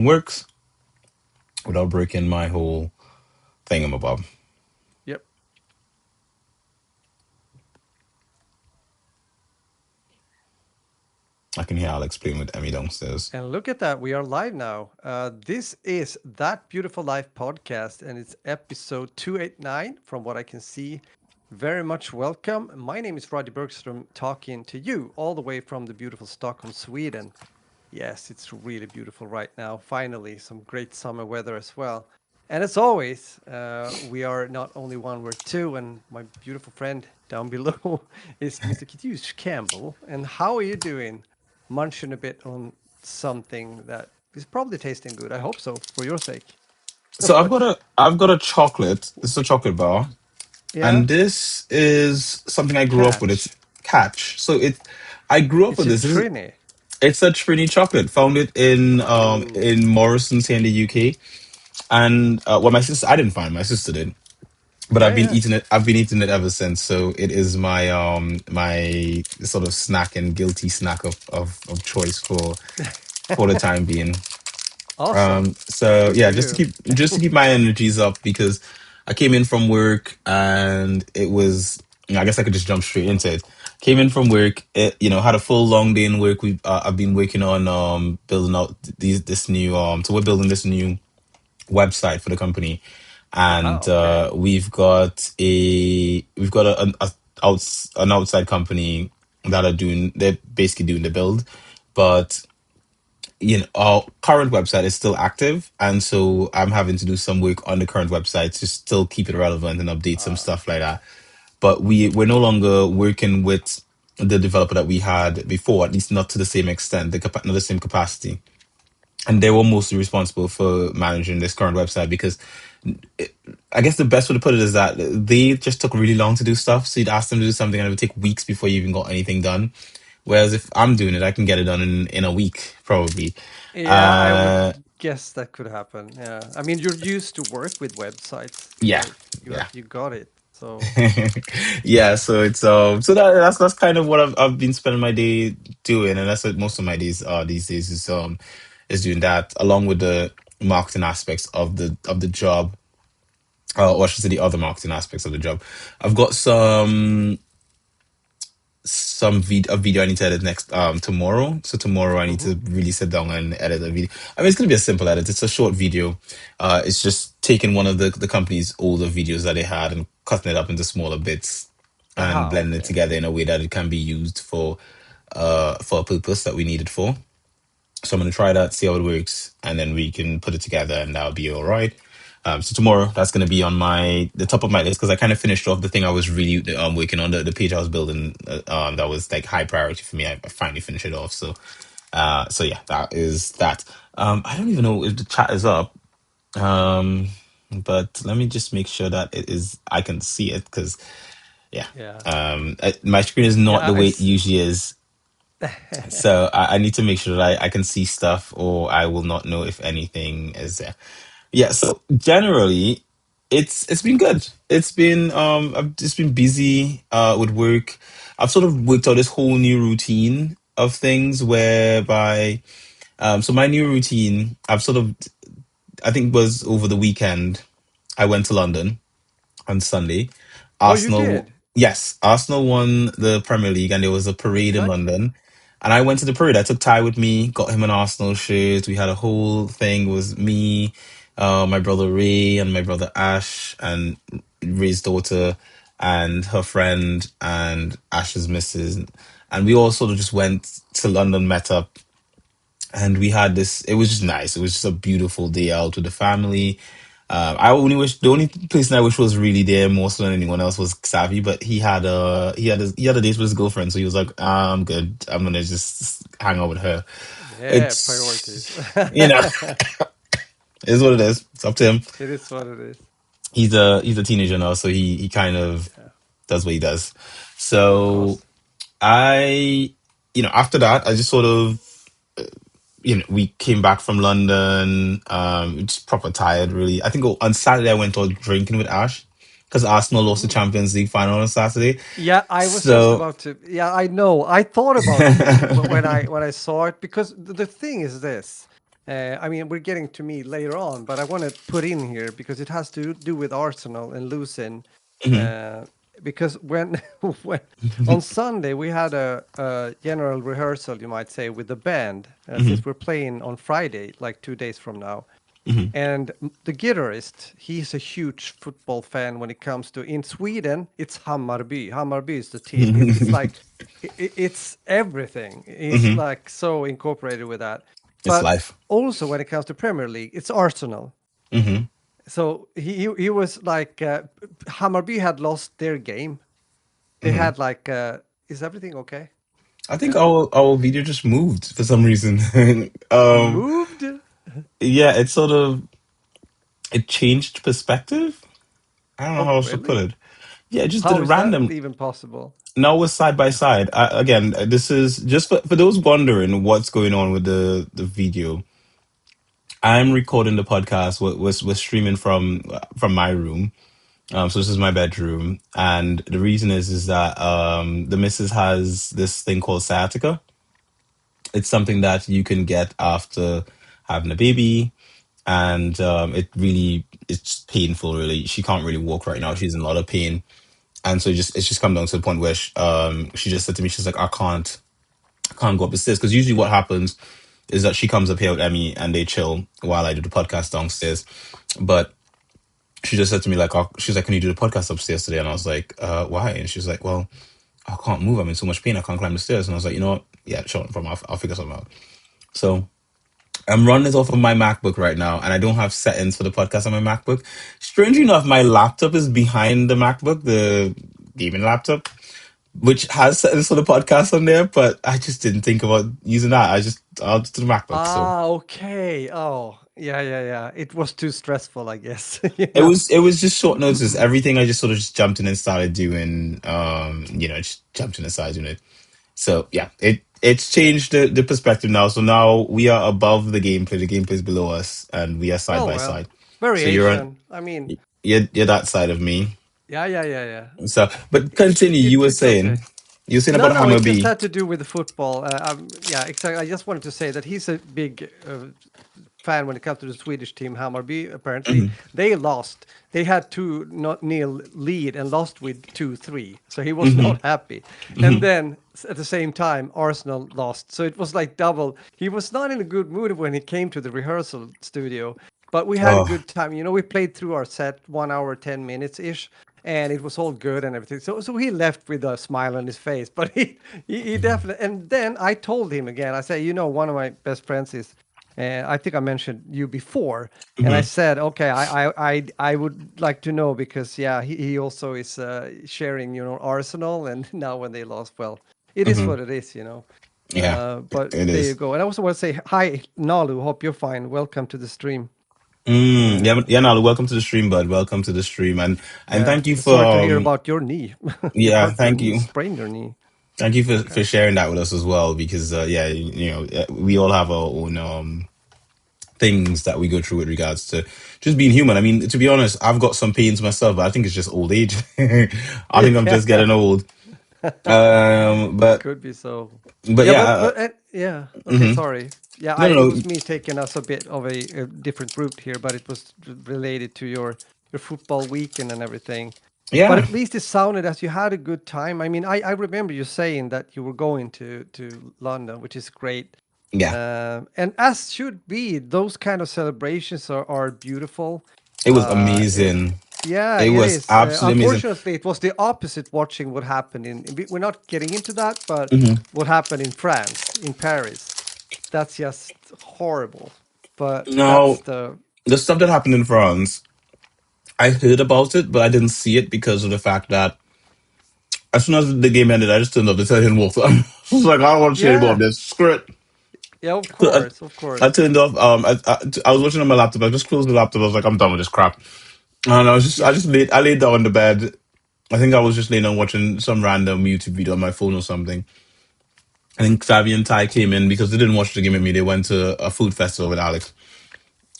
works without breaking my whole thingamabob. Yep. I can hear Alex playing with Emmy downstairs. And look at that, we are live now. This is That Beautiful Life podcast, and it's episode 289. From what I can see, very much welcome. My name is Roddy Bergström, talking to you all the way from the beautiful Stockholm, Sweden. Yes, it's really beautiful right now. Finally, some great summer weather as well. And as always, we are not only one, we're two. And my beautiful friend down below is Mr. Kitius Campbell. And how are you doing? Munching a bit on something that is probably tasting good. I hope so, for your sake, of So course. I've got a chocolate. This is a chocolate bar, Yeah, and this is something I grew up with. It's catch. Catch. I grew up It's with a this. Trini. It's a Trini chocolate. Found it Oh, in Morrison's here in the UK, and well, my sister I didn't find it, my sister did, but yeah, yeah. I've been eating it ever since. So it is my sort of snack and guilty snack of choice for the time being. Awesome. So Good yeah, for you. just to keep my energies up because I came in from work and it was, I guess I could just jump straight into it. Came in from work, had a full long day in work. I've been working on building out this new so we're building this new website for the company, Wow, and okay. we've got an outside company that are doing they're basically doing the build, but our current website is still active, and so I'm having to do some work on the current website to still keep it relevant and update some stuff like that. But we're no longer working with the developer that we had before, at least not to the same extent, not the same capacity. And they were mostly responsible for managing this current website because I guess the best way to put it is that they just took really long to do stuff. So you'd ask them to do something and it would take weeks before you even got anything done. Whereas if I'm doing it, I can get it done in a week, probably. Yeah, I would Uh, guess that could happen. Yeah. I mean, you're used to work with websites. yeah, Like yeah. you got it. So, Yeah, so it's that's kind of what I've been spending my day doing, and that's what most of my days are these days is doing that along with the marketing aspects of the job, or I should say the other marketing aspects of the job. I've got a video I need to edit next tomorrow. So tomorrow I need mhm. to really sit down and edit a video. I mean, it's gonna be a simple edit. It's a short video. It's just taking one of the company's older videos that they had and cutting it up into smaller bits and Aha, blending it okay. together in a way that it can be used for a purpose that we need it for. So I'm gonna try that, see how it works, and then we can put it together, and that'll be all right. So tomorrow, that's gonna be on the top of my list because I kind of finished off the thing I was really working on the page I was building. That was like high priority for me. I finally finished it off. So yeah, that is that. I don't even know if the chat is up. Um, but let me just make sure that it is. I can see it because yeah. Yeah. My screen is not Yeah, the way it usually is, so I need to make sure that I can see stuff or I will not know if anything is there. Yeah, so generally it's been good. I've just been busy with work. I've sort of worked out this whole new routine of things whereby so my new routine I've sort of I think was over the weekend. I went to London on Sunday. Oh, you Arsenal, did? yes, Arsenal won the Premier League, and there was a parade in Exactly. London. And I went to the parade. I took Ty with me, got him an Arsenal shirt. We had a whole thing. It was me, my brother Ray, and my brother Ash, and Ray's daughter, and her friend, and Ash's missus. And we all sort of just went to London, met up, and we had this. It was just nice. It was just a beautiful day out with the family. I only wish the only person I wish was really there more so than anyone else was Savvy, but he had a date with his girlfriend, so he was like, I'm good. I'm gonna just hang out with her. Yeah, priorities. It's it is what it is. It's up to him. It is what it is. He's a teenager now, so he kind of Yeah. does what he does. Of So course. I after that I just sort of we came back from London, just proper tired, really. I think on Saturday I went out drinking with Ash because Arsenal lost the Mm. Champions League final on Saturday. Yeah, I was just So, about to. Yeah, I know. I thought about you when I saw it because the thing is this. I mean, we're getting to me later on, but I want to put in here because it has to do with Arsenal and losing. Hmm. Uh, because when, when on Sunday we had a general rehearsal, you might say, with the band, Hmm. since we're playing on Friday, like 2 days from now. Hmm. And the guitarist, he's a huge football fan when it comes to in Sweden, it's Hammarby. Hammarby is the team. It's like it's everything. It's Hmm. like so incorporated with that. It's But life. also when it comes to Premier League, it's Arsenal. Hmm. So he was like Hammarby had lost their game. They Hmm. had like is everything okay? I think Yeah. our video just moved for some reason. um, Moved? yeah, it sort of it changed perspective. I don't know Oh, how else to put really? it. Yeah, it just did How a is that random. even possible? Now we're side by side. Again, this is just for those wondering what's going on with the video. I'm recording the podcast. We're streaming from my room. So this is my bedroom, and the reason is that the missus has this thing called sciatica. It's something that you can get after having a baby, and it's painful. Really, she can't really walk right now. Yeah. She's in a lot of pain, and so it's just come down to the point where she just said to me, she's like, I can't go up the stairs, because usually what happens is that she comes up here with Emmy and they chill while I do the podcast downstairs. But she just said to me like, she's like, can you do the podcast upstairs today? And I was like, why? And she's like, well, I can't move. I'm in so much pain. I can't climb the stairs. And I was like, you know what? Yeah, sure, no problem. I'll figure something out. So I'm running this off of my MacBook right now, and I don't have settings for the podcast on my MacBook. Strangely enough, my laptop is behind the MacBook, the gaming laptop, which has settings for the podcast on there, but I just didn't think about using that. I'll just do the MacBook. So Ah, okay. Oh, yeah, yeah, yeah. It was too stressful, I guess. You it know. was just short notice. Everything I just sort of just jumped in and started doing. Just jumped in and started doing it. So yeah, it's Yeah. changed the perspective now. So now we are above the gameplay. The gameplay is below us, and we are side Well, by well. side. So Variation. I mean, you're that side of me. yeah, yeah, yeah, yeah. So, but continue. You were It's okay. saying No, about no, it Hammer just B. had to do with the football. Yeah, exactly. I just wanted to say that he's a big fan when it comes to the Swedish team, Hammarby. Apparently, Hmm. they lost. They had 2-0 lead and lost with 2-3. So he was Hmm. not happy. And Hmm. then at the same time, Arsenal lost. So it was like double. He was not in a good mood when he came to the rehearsal studio. But we had a Oh. good time. You know, we played through our set 1 hour, 10 minutes ish, and it was all good and everything. So he left with a smile on his face. But he definitely. And then I told him again. I said, you know, one of my best friends is. I think I mentioned you before, and I Hmm. said, okay, I would like to know because yeah, he also is sharing, you know, Arsenal, and now when they lost, well, it is Hmm. what it is, you know. Yeah, But it there you is. go. And I also want to say hi, Nalu. Hope you're fine. Welcome to the stream. Yeah, Uh, yeah. Now, welcome to the stream, bud. Welcome to the stream, and yeah, thank you and for sorry to hear about your knee. You yeah, hurt your thank knee, you. sprained your knee. Thank you for Okay. sharing that with us as well, because yeah, we all have our own things that we go through with regards to just being human. I mean, to be honest, I've got some pains myself, but I think it's just old age. I think I'm just Yeah, getting old. it But could be so. Yeah, yeah. yeah. Okay, Mhm. sorry. Yeah, No, it no, was no. me taking us a bit of a different route here, but it was related to your football weekend and everything. But Yeah, at least it sounded as you had a good time. I mean, I remember you saying that you were going to London, which is great. yeah. And as should be, those kind of celebrations are beautiful. It was It, amazing. yeah, It it was is. absolutely amazing. Unfortunately, it was the opposite watching what happened we're not getting into that, but Hmm. what happened in France, in Paris. That's just horrible. But Now, that's the, the stuff that happened in France, I heard about it, but I didn't see it because of the fact that as soon as the game ended, I just turned off the telly and walked. I was like, I don't want to see any more of yeah, this. Screw it. yeah, of So course, of I course. turned off. I was watching on my laptop. I just closed the laptop. I was like, I'm done with this crap. And I Yeah. just laid down on the bed. I think I was just laying down watching some random YouTube video on my phone or something. I think Xavi and Ty came in because they didn't watch the game with me. They went to a food festival with Alex.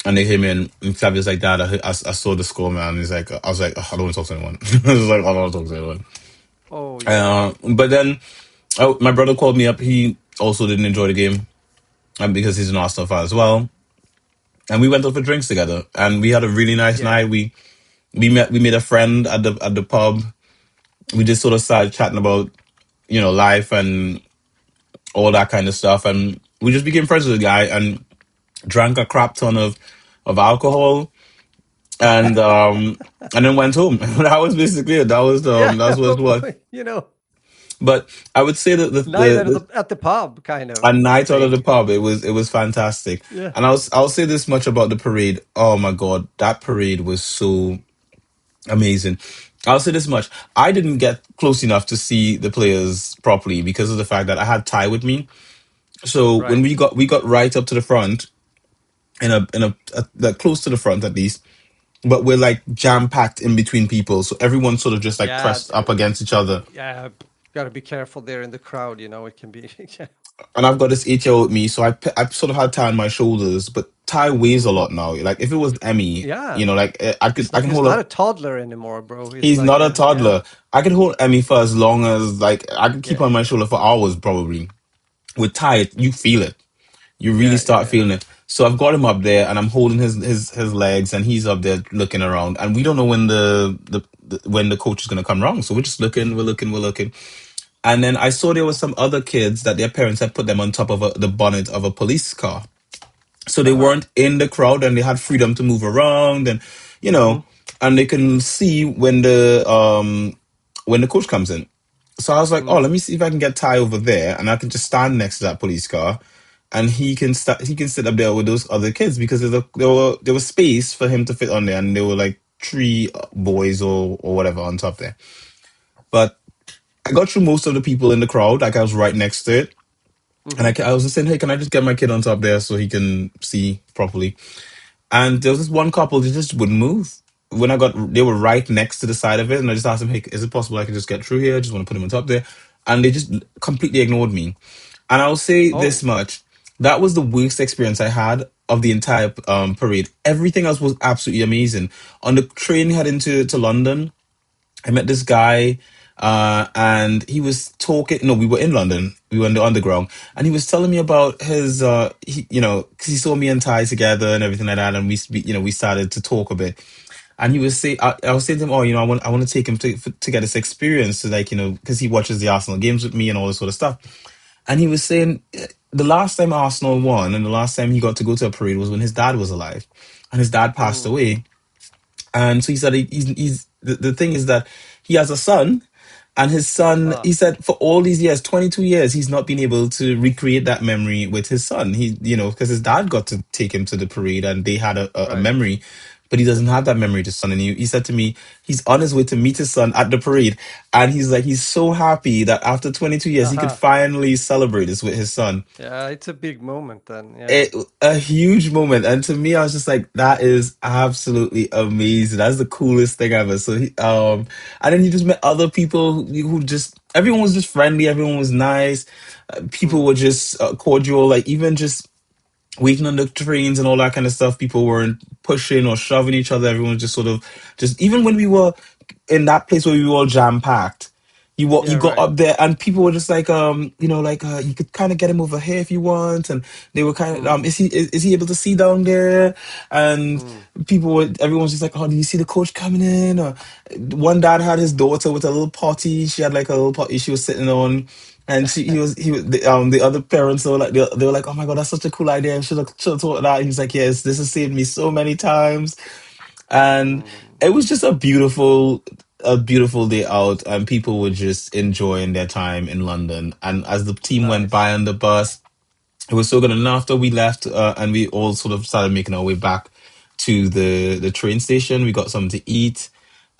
And they came in, and Xavi's like, Dad, I saw the score, man. He's like, I was like, "Ugh, I don't want to talk to anyone. I was like, I don't want to talk to anyone. Oh yeah. But then my brother called me up. He also didn't enjoy the game because he's an Arsenal fan as well. and we went out for drinks together, and we had a really nice Yeah. night. We made a friend at the pub. We just sort of started chatting about life and all that kind of stuff, and we just became friends with the guy and drank a crap ton of alcohol, and then went home. That was basically it. Yeah, That was what. you know, But I would say that night at the pub kind a of night out of thing. the pub, it was fantastic. Yeah. And I'll say this much about the parade. Oh my god, that parade was so amazing. I'll say this much. I didn't get close enough to see the players properly because of the fact that I had Ty with me. So when Right. we got right up to the front, in a like close to the front at least, but we're like jam packed in between people, so everyone sort of just like Yeah. pressed up against each other. Yeah. Got to be careful there in the crowd. It can be. Yeah. And I've got this 8-year-old with me, so I sort of had Ty on my shoulders, but Ty weighs a Hmm. lot now. Like if it was Emmy, Yeah. like I can He's hold not her. a toddler anymore, bro. He's He's like not a a yeah. toddler. I could hold Emmy for as long as like I could keep Yeah. her on my shoulder for hours probably. With Ty, you feel it. You really Yeah. Yeah. start Yeah. feeling it. So I've got him up there, and I'm holding his legs, and he's up there looking around, and we don't know when when the coach is gonna come round. So we're just looking, we're looking. And then I saw there was some other kids that their parents had put them on top of the bonnet of a police car. So they Uh huh. weren't in the crowd and they had freedom to move around and you Hmm. know, and they can see when the coach comes in. So I was like, oh, Hmm. let me see if I can get Ty over there and I can just stand next to that police car and he can sit up there with those other kids because there was space for him to fit on there and there were like three boys or whatever on top there. But I got through most of the people in the crowd, like I was right next to it. And Hmm. I was just saying, hey, can I just get my kid on top there so he can see properly? And there was this one couple that just wouldn't move. They were right next to the side of it, and I just asked them, "Hey, is it possible I can just get through here? I just want to put them on top there," and they just completely ignored me. And I'll say this Oh. much: that was the worst experience I had of the entire parade. Everything else was absolutely amazing. On the train heading to London, I met this guy, and he was talking. No, we were in London. We were in the underground, and he was telling me about his, because he saw me and Ty together and everything like that, and we started to talk a bit. And he was saying, I was saying to him, oh, I want to take him to get this experience, so like, because he watches the Arsenal games with me and all this sort of stuff. And he was saying the last time Arsenal won and the last time he got to go to a parade was when his dad was alive, and his dad passed Mm. away. And so he said he's the thing is that he has a son, and his son, Uh. he said for all these years, 22 years, he's not been able to recreate that memory with his son. Because his dad got to take him to the parade and they had a Right. memory, but he doesn't have that memory with his son. And he said to me, he's on his way to meet his son at the parade. And he's like, he's so happy that after 22 years, he could Uh-huh. finally celebrate this with his son. Yeah, it's a big moment then. Yeah. it A huge moment, and to me I was just like, that is absolutely amazing. That's the coolest thing ever. So and then you just met other people who just, everyone was just friendly, everyone was nice. People Mm. were just cordial, like even just waiting on the trains and all that kind of stuff. People weren't pushing or shoving each other. Everyone was just sort of, just even when we were in that place where we were all jam packed. Yeah, You got right. up there and people were just like you could kind of get him over here if you want, and they were kind of Mm. is he able to see down there? And Mm. everyone was just like, oh, do you see the coach coming in? Or one dad had his daughter with a little potty. She had like a little potty she was sitting on, and he was the other parents were like, they were like, oh my god, that's such a cool idea. I should have thought that. He was like, yes, this has saved me so many times. And Mm. it was just a beautiful day out, and people were just enjoying their time in London. And as the team went Nice. by on the bus, it was so good. And after we left, and we all sort of started making our way back to the train station, we got something to eat.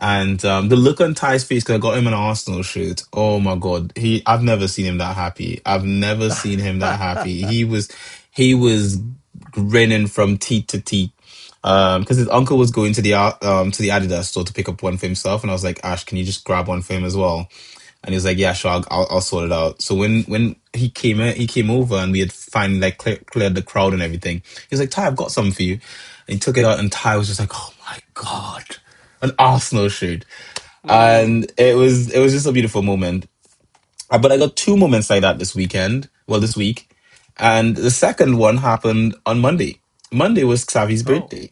And the look on Ty's face, because I got him an Arsenal shirt. Oh my God, I've never seen him that happy. I've never seen him that happy. He was grinning from teeth to teeth. Because his uncle was going to the Adidas store to pick up one for himself, and I was like, Ash, can you just grab one for him as well? And he was like, yeah, sure, I'll sort it out. So when he came over and we had finally like cleared the crowd and everything, he was like, Ty, I've got something for you. And he took it out, and Ty was just like, oh my God, an Arsenal shirt. Mm. And it was just a beautiful moment. But I got two moments like that this weekend. Well, this week. And the second one happened on Monday. Monday was Xavi's Oh. birthday,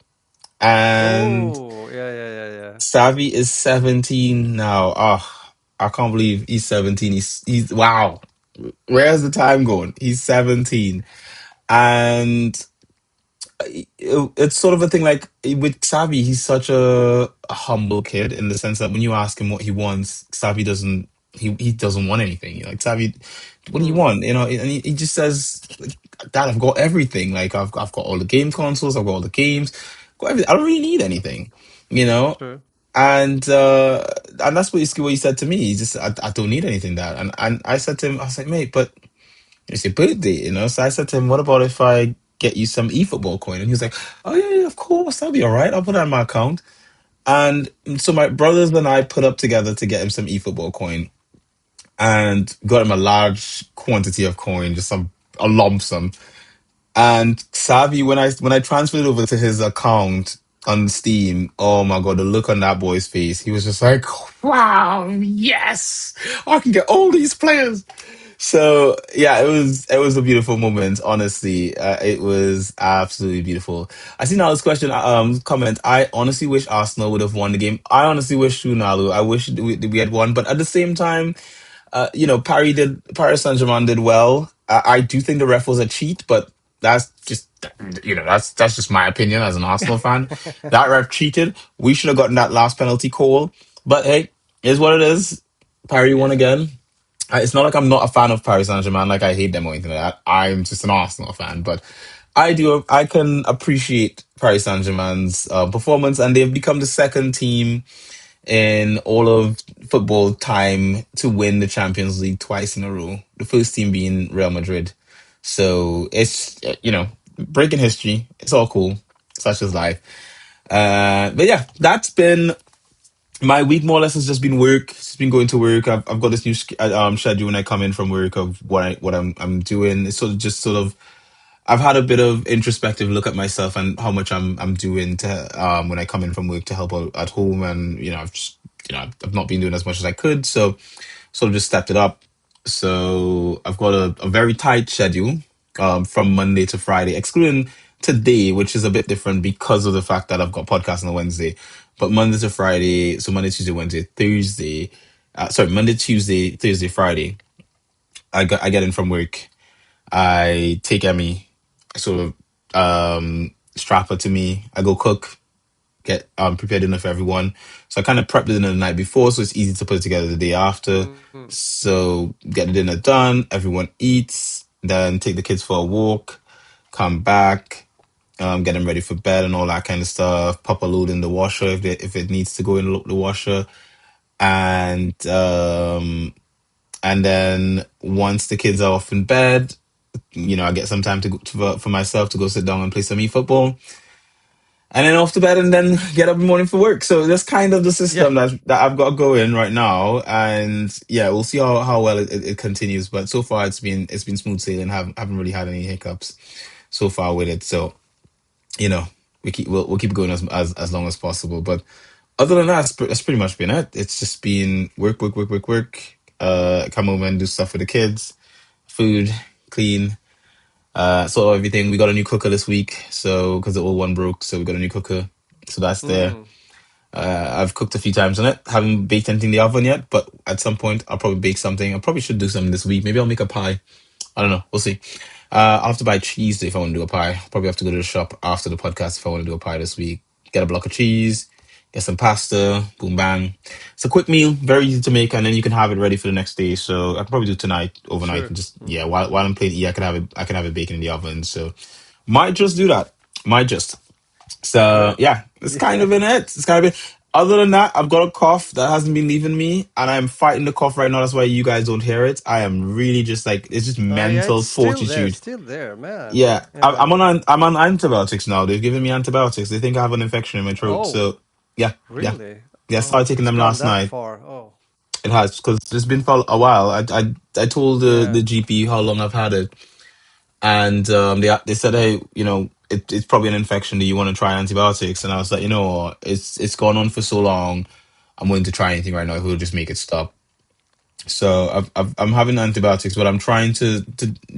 and Oh, yeah, yeah, yeah, yeah. Xavi is 17 now. Oh, I can't believe he's 17. He's wow. Where's the time going? He's 17. And it's sort of a thing like with Xavi, he's such a humble kid in the sense that when you ask him what he wants, Xavi doesn't he doesn't want anything. You're like, Xavi, what do you Mm, want? You know, and he just says, like, Dad, I've got everything. Like I've got all the game consoles, I've got all the games, got everything. I don't really need anything, you know? true. And that's what he said to me. He just I don't need anything, Dad. And I said to him, I was like, mate, but it's your birthday, you know. So I said to him, "What about if I get you some eFootball coin?" And he was like, "Oh yeah, yeah, of course, that'll be all right. I'll put that in my account." And so my brothers and I put up together to get him some eFootball coin, and got him a large quantity of coin, just a lump sum. And Savvy, when I transferred it over to his account on Steam, oh my god, the look on that boy's face, he was just like, "Wow, yes, I can get all these players." So yeah, it was a beautiful moment. Honestly, it was absolutely beautiful. I see now this question comment. I honestly wish Arsenal would have won the game. I honestly wish Sunalu. I wish we had won, but at the same time, Paris Saint Germain did well. I do think the ref was a cheat, but that's just that's just my opinion as an Arsenal fan. That ref cheated. We should have gotten that last penalty call. But hey, is what it is. Paris won Yeah. again. It's not like I'm not a fan of Paris Saint Germain, like I hate them or anything like that. I'm just an Arsenal fan, but I can appreciate Paris Saint Germain's performance, and they've become the second team in all of football time to win the Champions League twice in a row. The first team being Real Madrid. So it's breaking history. It's all cool. Such is life. But yeah, that's been my week. More or less has just been work. Just been going to work. I've got this new schedule when I come in from work of what I'm doing. It's sort of I've had a bit of introspective look at myself and how much I'm doing to when I come in from work to help out at home, and I've not been doing as much as I could, so sort of just stepped it up. So I've got a very tight schedule from Monday to Friday, excluding today, which is a bit different because of the fact that I've got podcasts on a Wednesday. But Monday to Friday, so Monday, Tuesday, Wednesday, Thursday, sorry, Monday, Tuesday, Thursday, Friday, I get in from work. I take Emmy, I sort of strap her to me. I go cook, get prepared dinner for everyone. So I kind of prep the dinner the night before, so it's easy to put it together the day after. Mm, So get the dinner done, everyone eats, then take the kids for a walk, come back, get them ready for bed and all that kind of stuff. Pop a load in the washer if it needs to go in the washer, and then once the kids are off in bed, I get some time for myself to go sit down and play some eFootball, and then off to bed, and then get up in the morning for work. So that's kind of the yeah. system that I've got going right now, and yeah, we'll see how well it continues. But so far, it's been smooth sailing. Haven't really had any hiccups so far with it. So we'll keep going as long as possible. But other than that, that's pretty much been it. It's just been work, work, work, work, work. Come home and do stuff for the kids, food, clean. Sort of everything. We got a new cooker this week, so because the old one broke, so we got a new cooker. So that's there. Mm, I've cooked a few times on it. Haven't baked anything in the oven yet, but at some point I'll probably bake something. I probably should do something this week. Maybe I'll make a pie. I don't know. We'll see. I'll have to buy cheese if I want to do a pie. Probably have to go to the shop after the podcast if I want to do a pie this week. Get a block of cheese, get some pasta, boom bang. It's a quick meal, very easy to make, and then you can have it ready for the next day. So I can probably do tonight, overnight, sure. and just Mm, yeah, while I'm playing E, I can have it baking in the oven. So might just do that. Might just. So good. yeah, it's kind Yeah. of been it. It's kind of been. Other than that, I've got a cough that hasn't been leaving me, and I'm fighting the cough right now. That's why you guys don't hear it. I am really just like it's just Yeah, it's mental fortitude. still there, man. Yeah, Yeah. I'm on antibiotics now. They've given me antibiotics. They think I have an infection in my throat. Oh, So yeah, yeah, really? yeah. I started Oh, taking it's them gone last that night. far. Oh, It has because it's been for a while. I told the yeah. GP how long I've had it, and they said, hey, it's probably an infection. Do you want to try antibiotics? And I was like, what? It's gone on for so long. I'm willing to try anything right now. It will just make it stop. So I'm having antibiotics, but I'm trying to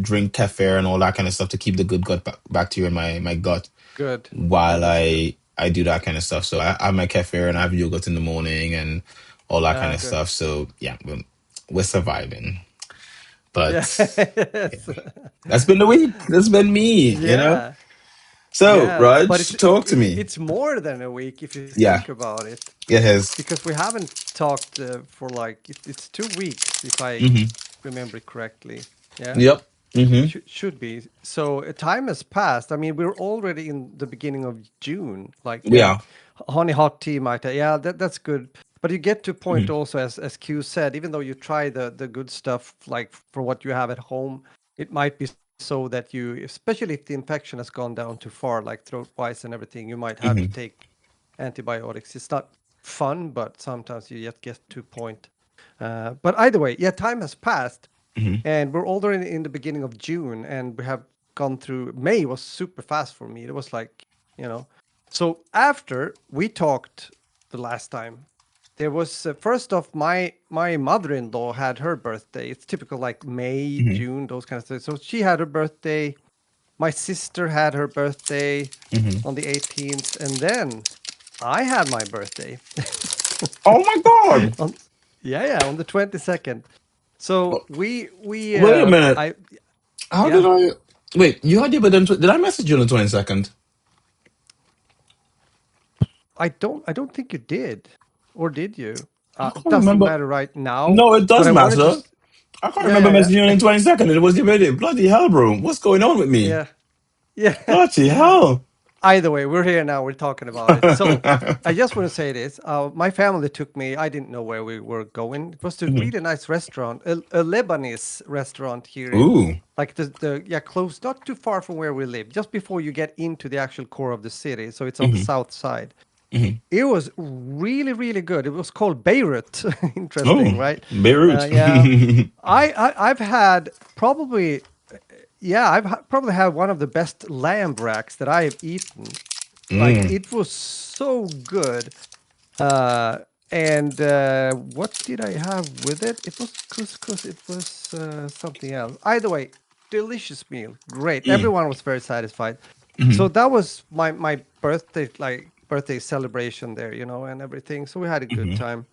drink kefir and all that kind of stuff to keep the good gut bacteria in my gut. Good. while That is good. I do that kind of stuff. So I have my cafe and I have yogurt in the morning and all that kind of Good. stuff. So yeah, we're surviving. Yeah. But yeah, Yes. that's been the week. That's been me, you know? Yeah. So, Yeah. But Raj, talk to me. it's more than a week if you Yeah, think about it, it has. because we haven't talked for like it's 2 weeks if I Mm-hmm. remember correctly. Yeah. Yep. Mm-hmm. Should be. So time has passed. I mean, we're already in the beginning of June. Like, yeah, Yeah. honey hot tea might. Yeah, that's good. But you get to a point Mm-hmm. also, as Q said, even though you try the good stuff like for what you have at home, it might be so that you, especially if the infection has gone down too far, like throat wise and everything, you might have to Mm-hmm. take antibiotics. It's not fun, but sometimes you just get to a point. But either way, yeah, time has passed Mm-hmm. and we're already in the beginning of June, and we have gone through. May was super fast for me. It was like, you know. So after we talked the last time, there was first off my mother-in-law had her birthday. It's typical like May, Mm-hmm. June, those kind of things. So she had her birthday. My sister had her birthday Mm-hmm. on the 18th, and then I had my birthday Oh my God. on yeah, on the 22nd. So Oh, we wait a minute. I How did yeah. I? Wait, you had your birthday? Did I message you on the 22nd? I don't think you did, or did you? I It can't doesn't remember. matter right now, No, it but does I wanted to. matter. I can't Yeah, remember yeah, messaging you on yeah, the 22nd and it was your birthday. Bloody hell, bro. What's going on with me? yeah, yeah. Bloody hell. Either way, we're here now. We're talking about it. So I just want to say this. My family took me. I didn't know where we were going. It was to a Mhm. really nice restaurant, a Lebanese restaurant here in, Ooh. like the yeah, close, not too far from where we live, just before you get into the actual core of the city. So it's on the Hmm. south side. Hmm. It was really, really good. It was called Beirut. Oh, Interesting, right? Beirut. Yeah, I've had probably yeah probably had one of the best lamb racks that I have eaten. Like Mm. it was so good. Uh, and what did I have with it? It was couscous. It was something else. Either way, delicious meal. Great. Mm. Everyone was very satisfied. Hmm. So that was my birthday, like birthday celebration there, and everything. So we had a good Hmm. time.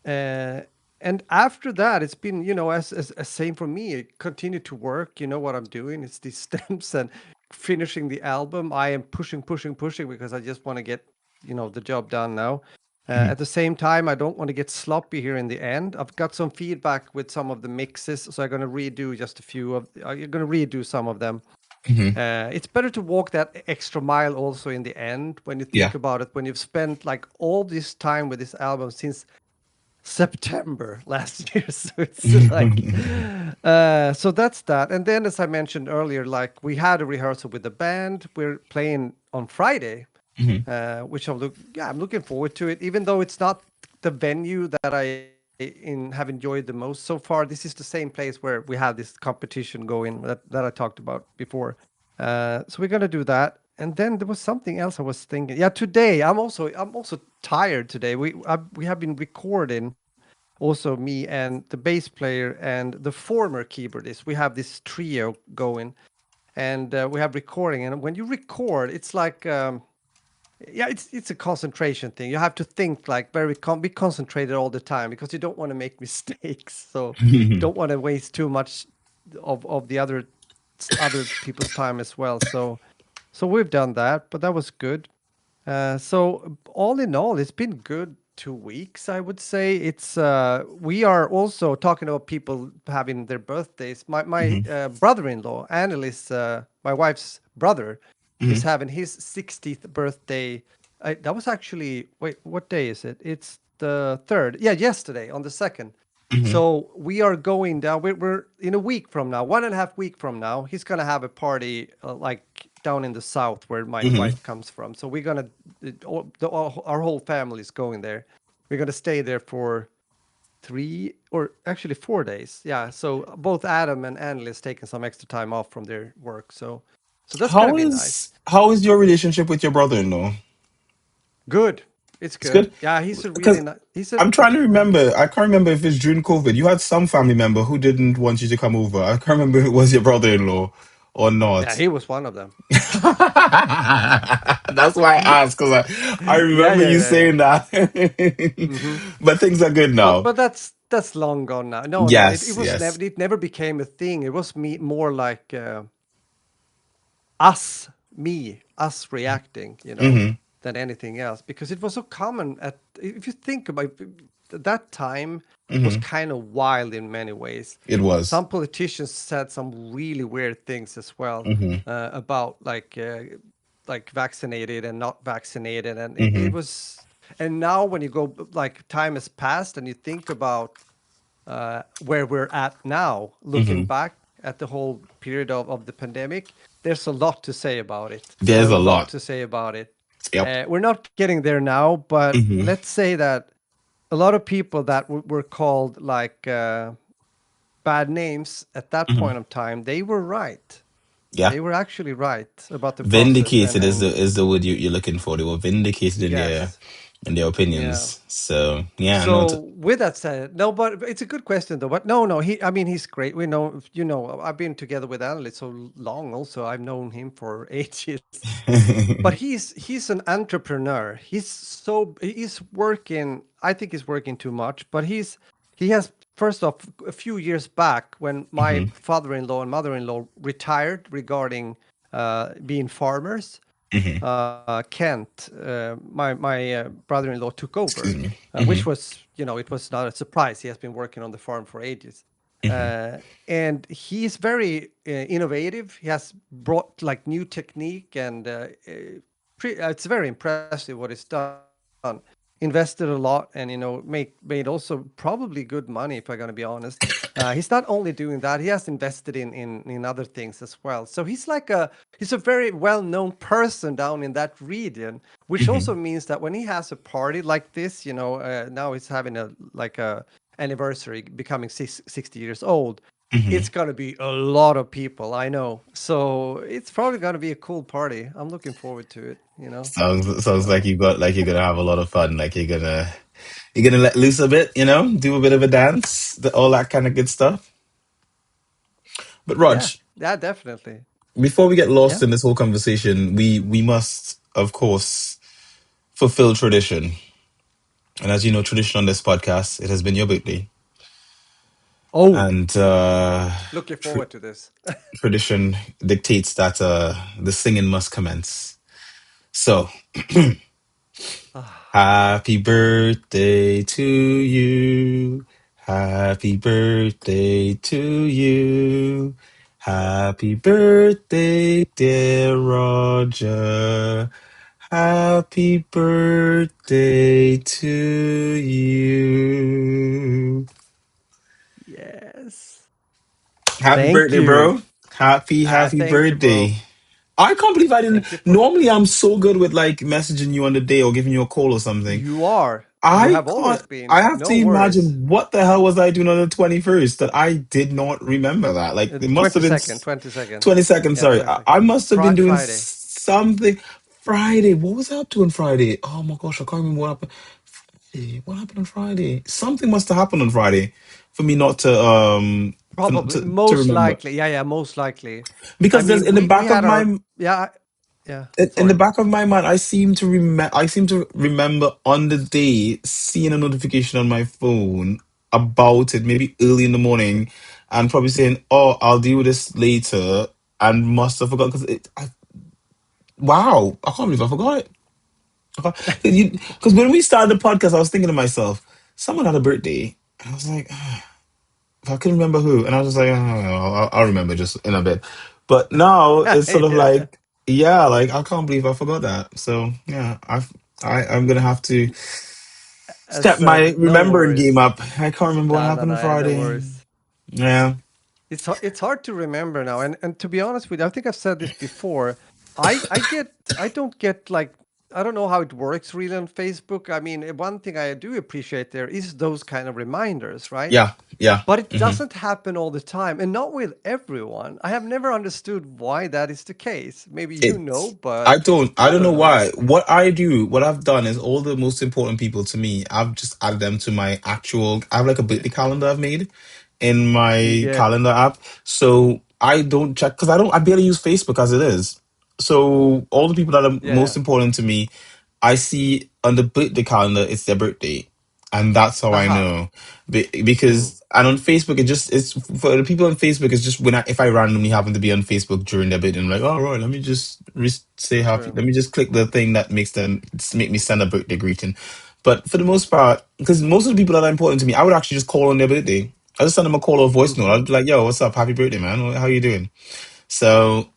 Uh, and after that, it's been, as same for me. I continue to work. You know what I'm doing? It's these stems and finishing the album. I am pushing, pushing, pushing because I just want to get, the job done now. Hmm. At the same time, I don't want to get sloppy here in the end. I've got some feedback with some of the mixes, so I'm going to redo just a few of. I'm going to redo some of them. Hmm. It's better to walk that extra mile also in the end when you Yeah. think about it. When you've spent like all this time with this album since September last year. So it's like, so that's that. And then, as I mentioned earlier, like we had a rehearsal with the band. We're playing on Friday, Hmm. which I'm looking forward to it, even though it's not the venue that have enjoyed the most so far. This is the same place where we had this competition going that I talked about before. So we're gonna do that. And then there was something else I was thinking. Yeah, today I'm also tired today. We have been recording, also me and the bass player and the former keyboardist. We have this trio going, and we have recording. And when you record, it's like yeah, it's a concentration thing. You have to think like be concentrated all the time because you don't want to make mistakes. So you don't want to waste too much of the other people's time as well. So we've done that, but that was good. So all in all, it's been good 2 weeks, I would say. It's we are also talking about people having their birthdays. My Hmm. brother-in-law, Annelies, my wife's brother, is Hmm. having his 60th birthday. That was actually, wait, what day is it? It's the third. Yeah, yesterday on the second. Hmm. So we are going down. We're in a week from now, 1.5 week from now. He's gonna have a party like down in the south where my Hmm. wife comes from. So we're gonna, our whole family is going there. We're gonna stay there for 4 days. Yeah. So both Adam and Annelies taking some extra time off from their work. So that's gonna How be nice. is your relationship with your brother-in-law? Good. It's It's good. good Yeah. He's a really because nice. I'm trying to remember. I can't remember if it's during COVID. You had some family member who didn't want you to come over. I can't remember if it was your brother-in-law or Yeah, not? he was one of them. That's why I asked, because I Yeah, remember yeah, you yeah, yeah. saying that. Hmm. But things are good But now. that's long gone now. No, no, it Yes, was yes. never, it never became a thing. It was me more like us, us reacting, Hmm. than anything else, because it was so common. At If you think about that time, was Hmm. kind of wild in many ways. It was. Some politicians said some really weird things as well, Hmm. about like vaccinated and not vaccinated, and it Hmm. was. And now when you go, like, time has passed and you think about where we're at now, looking Hmm. back at the whole period of the pandemic, there's a lot to say about it. A There's a lot lot. to say about it. Yep. We're not getting there now, but Hmm. let's say that a lot of people that were called like bad names at that Hmm. point of time, they were right. Yeah. They were actually right about the process, Vindicated is and the word you're looking for. They were vindicated yes, in their yeah. opinions. So yeah, no. So with that said, no, but it's a good question though. But no, no, I mean, he's great. We know, I've been together with Alan so long. Also, I've known him for ages. But he's an entrepreneur. He's working. I think he's working too much. But he has, first off, a few years back when my Hmm. father-in-law and mother-in-law retired regarding being farmers. Hmm. Kent, my brother-in-law, took Excuse over, me. which Hmm. was, it was not a surprise. He has been working on the farm for ages, Hmm. uh, and he's very innovative. He has brought like new technique, and it's very impressive what he's done. Invested a lot, and made also probably good money, if I'm going to be honest. He's not only doing that; he has invested in other things as well. So he's a very well-known person down in that region, which also Hmm. means that when he has a party like this, now he's having a anniversary, becoming 60 years old. Hmm. It's gonna be a lot of people, I know. So it's probably gonna be a cool party. I'm looking forward to it. Sounds like So you're gonna have a lot of fun. Like you're gonna let loose a bit, do a bit of a dance, all that kind of good stuff. But yeah, Raj, yeah, definitely. before we get lost Yeah. in this whole conversation, we must, of course, fulfill tradition. And as you know, tradition on this podcast, it has been your birthday, Oh, and looking tr- forward to this. tradition dictates that the singing must commence. So, Ah, happy birthday to you. Happy birthday to you. Happy birthday, dear Roger. Happy birthday to you. yes. Happy Thank birthday, you. bro. Happy Thank you, bro. birthday. I can't believe I didn't. Thank you for. Normally, I'm so good with like messaging you on the day or giving you a call or something. You are. You I have always can't. I been. have to No worries. imagine what the hell was I doing on the 21st that I did not remember that. Like it must have been 22nd, 22nd. 22nd. Yeah, Sorry, 22nd. I must have been doing Friday. something. Friday. What was I up to on Friday? Oh my gosh, I can't remember what happened. What happened on Friday? Something must have happened on Friday for me not to Probably, to most remember, likely. Yeah, yeah, most likely. I because there's mean, in the we back of had my our, yeah, yeah. in the Sorry. back of my mind, I seem to remember on the day seeing a notification on my phone about it, maybe early in the morning, and probably saying, "Oh, I'll deal with this later," and must have forgot wow, I can't believe I forgot it. Because when we started the podcast, I was thinking to myself, someone had a birthday, and I was like, I couldn't remember who, and I was just like, oh, I'll remember just in a bit. But now it's sort of Yeah. like, yeah, like I can't believe I forgot that. So yeah, I'm gonna have to I step my said, no remembering game worries. up. I can't remember what No, no, happened on no, no Friday. worries. Yeah, It's hard to remember now, and to be honest with you, I think I've said this before. I don't get like, I don't know how it works really on Facebook. I mean, one thing I do appreciate there is those kind of reminders, right? yeah, yeah. But it Hmm. doesn't happen all the time, and not with everyone. I have never understood why that is the case. Maybe It's but I I don't don't know know. why. What I've done is all the most important people to me, I've just added them to I have like a Yeah, birthday calendar I've made in my yeah, calendar app. So I don't check because I barely use Facebook as it is. So all the people that are Yeah, most yeah. important to me, I see on the birthday calendar it's their birthday, and that's how I Aha. know. Mm, Because and on Facebook it's for the people on Facebook it's just when if I randomly happen to be on Facebook during their birthday, I'm like, oh right, let me just say happy. true. Let me just click the thing that makes them make me send a birthday greeting. But for the most part, because most of the people that are important to me, I would actually just call on their birthday. I just send them a call or voice note. Hmm. I'd be like, "Yo, what's up? Happy birthday, man! How you doing?" So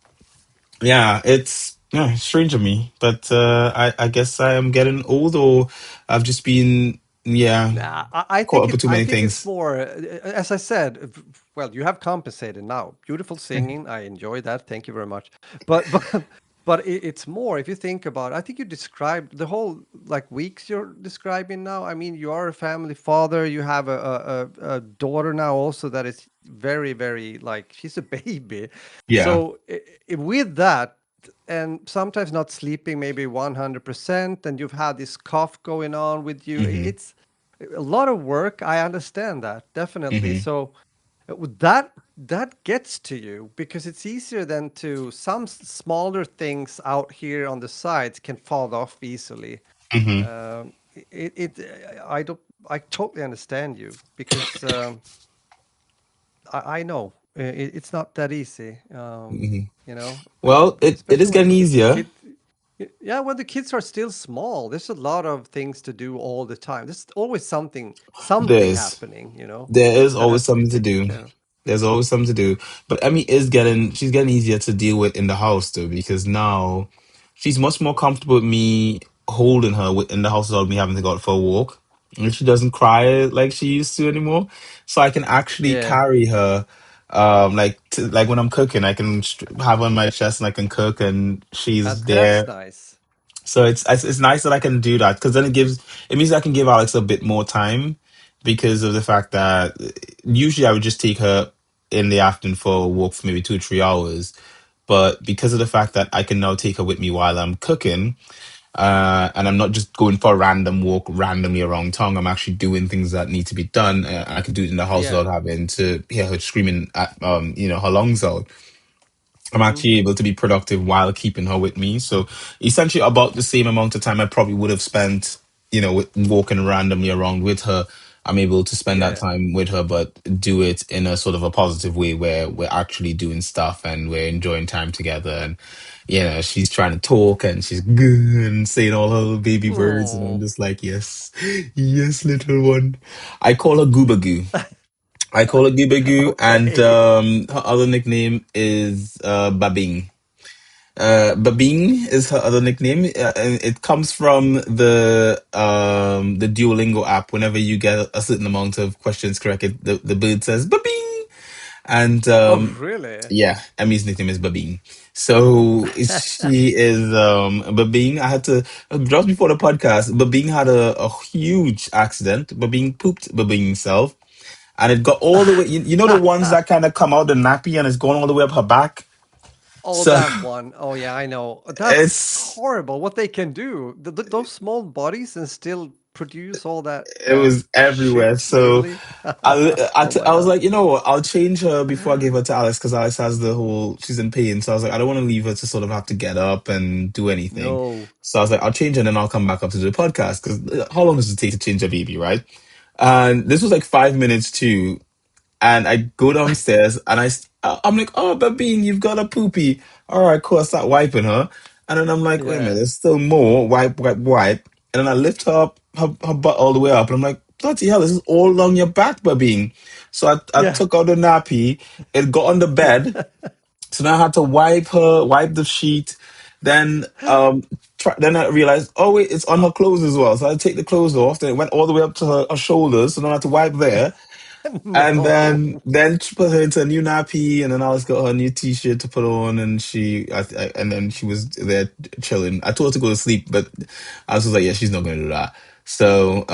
yeah, it's yeah, strange of me, but I guess I am getting old, or I've just been yeah Nah, I caught think up with it. too I many think it's things. more. As I said, well, you have compensated now. Beautiful singing. I enjoy that. Thank you very much. But it's more. If you think about, I think you described the whole like weeks you're describing now. I mean, you are a family father. You have a daughter now also that is very very like she's a baby. Yeah. So with that and sometimes not sleeping maybe 100% and you've had this cough going on with you, Hmm. it's a lot of work. I understand that definitely. Hmm. So that gets to you because it's easier than to some smaller things out here on the sides can fall off easily. Hmm. I don't, I totally understand you because I know it's not that easy. Hmm. You know, Well, it especially is getting the easier. kid. Yeah, when the kids are still small, there's a lot of things to do all the time. There's always something There's happening, you know, there is that always has to be something to taken do. care of. There's always something to do. But Emmy is getting she's getting easier to deal with in the house though, because now she's much more comfortable with me holding her in the house without me having to go out for a walk. And she doesn't cry like she used to anymore. So I can actually Yeah, carry her like when I'm cooking, I can have her on my chest and I can cook and she's that's there. nice. So it's nice that I can do that because then it means I can give Alex a bit more time because of the fact that usually I would just take her in the afternoon for a walk for maybe 2 or 3 hours, but because of the fact that I can now take her with me while I'm cooking, and I'm not just going for a random walk randomly around town. I'm actually doing things that need to be done. I can do it in the house Yeah. without having to hear her screaming at her lungs out. I'm Hmm. actually able to be productive while keeping her with me. So essentially about the same amount of time I probably would have spent, walking randomly around with her. I'm able to spend that Yeah. time with her, but do it in a sort of a positive way where we're actually doing stuff and we're enjoying time together. And, she's trying to talk and she's good and saying all her little baby words. And I'm Oh. just like, yes, yes, little one. I call her Gooba Goo. I call her Gibagoo, and Okay. her other nickname is Babing. Babing is her other nickname, and it comes from the Duolingo app. Whenever you get a certain amount of questions correct, the bird says Babing, and Oh, really? yeah, Emmy's nickname is Babing. So she is Babing. I had to just before the podcast. Babing had a huge accident. Babing pooped Babing himself and it got all the way. You know the ones that kind of come out the nappy and it's going all the way up her back. Oh, So that one. Oh, yeah, I know. That's it's horrible what they can do. Those small bodies and still produce all that it was everywhere. shit, So literally. I Oh my was God. like, what? I'll change her before I give her to Alice because Alice has the whole she's in pain. So I was like, I don't want to leave her to sort of have to get up and do anything. No. So I was like, I'll change her and then I'll come back up to do the podcast because how long does it take to change a baby, right? And this was like 5 minutes too. And I go downstairs and I'm like, oh, Babine, you've got a poopy. All right, cool. I start wiping her. And then I'm like, wait a minute, Yeah. there's still more. Wipe, wipe, wipe. And then I lift her up, her butt all the way up. And I'm like, bloody hell, this is all along your back, Babine. So I Yeah. took out the nappy. It got on the bed. So now I had to wipe her, wipe the sheet. Then then I realized, oh wait, it's on her clothes as well. So I take the clothes off. Then it went all the way up to her shoulders. So then I had to wipe there. And then No. she put her into a new nappy, and then I was got her a new t-shirt to put on, and and then she was there chilling. I told her to go to sleep, but I was just like, yeah, she's not gonna do that. So,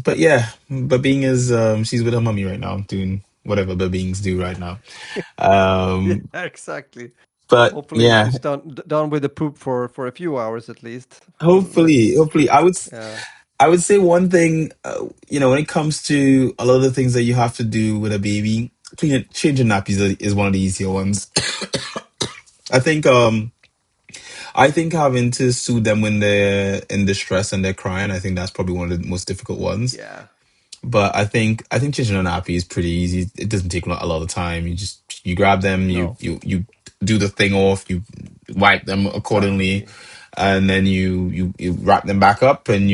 but yeah, Babing is she's with her mummy right now, doing whatever Babings do right now. Yeah, Um, exactly. but Hopefully yeah, she's done with the poop for a few hours at least. Let's. hopefully, Yeah. I would say one thing, when it comes to a lot of the things that you have to do with a baby. changing nappies is one of the easier ones. I think I think having to soothe them when they're in distress and they're crying, I think that's probably one of the most difficult ones. Yeah. But I think changing a nappy is pretty easy. It doesn't take a lot of time. You grab them, No. you do the thing off, you wipe them accordingly, Exactly. and then you wrap them back up, and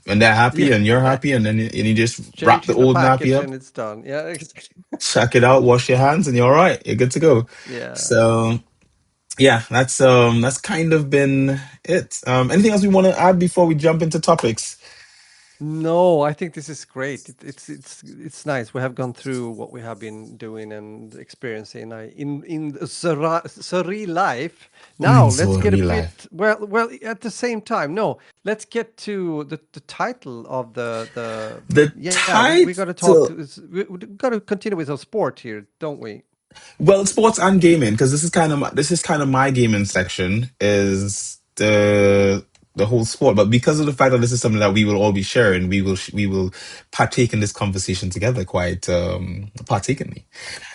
they're happy Yeah. and you're happy, and you just wrap the Changing the old nappy package up, and it's done. Yeah. Exactly. check it out, wash your hands, and you're all right. You're good to go. Yeah. So yeah, that's kind of been it. Anything else we want to add before we jump into topics? No, I think this is great. It's nice. We have gone through what we have been doing and experiencing in the surreal life. Now let's So get a real life. bit well at the same time. No, let's get to the title of the The yeah. We got to talk. title. We got to continue with our sport here, don't we? Well, sports and gaming, because this is kind of my gaming section is the whole sport. But because of the fact that this is something that we will all be sharing, we will partake in this conversation together quite partakenly.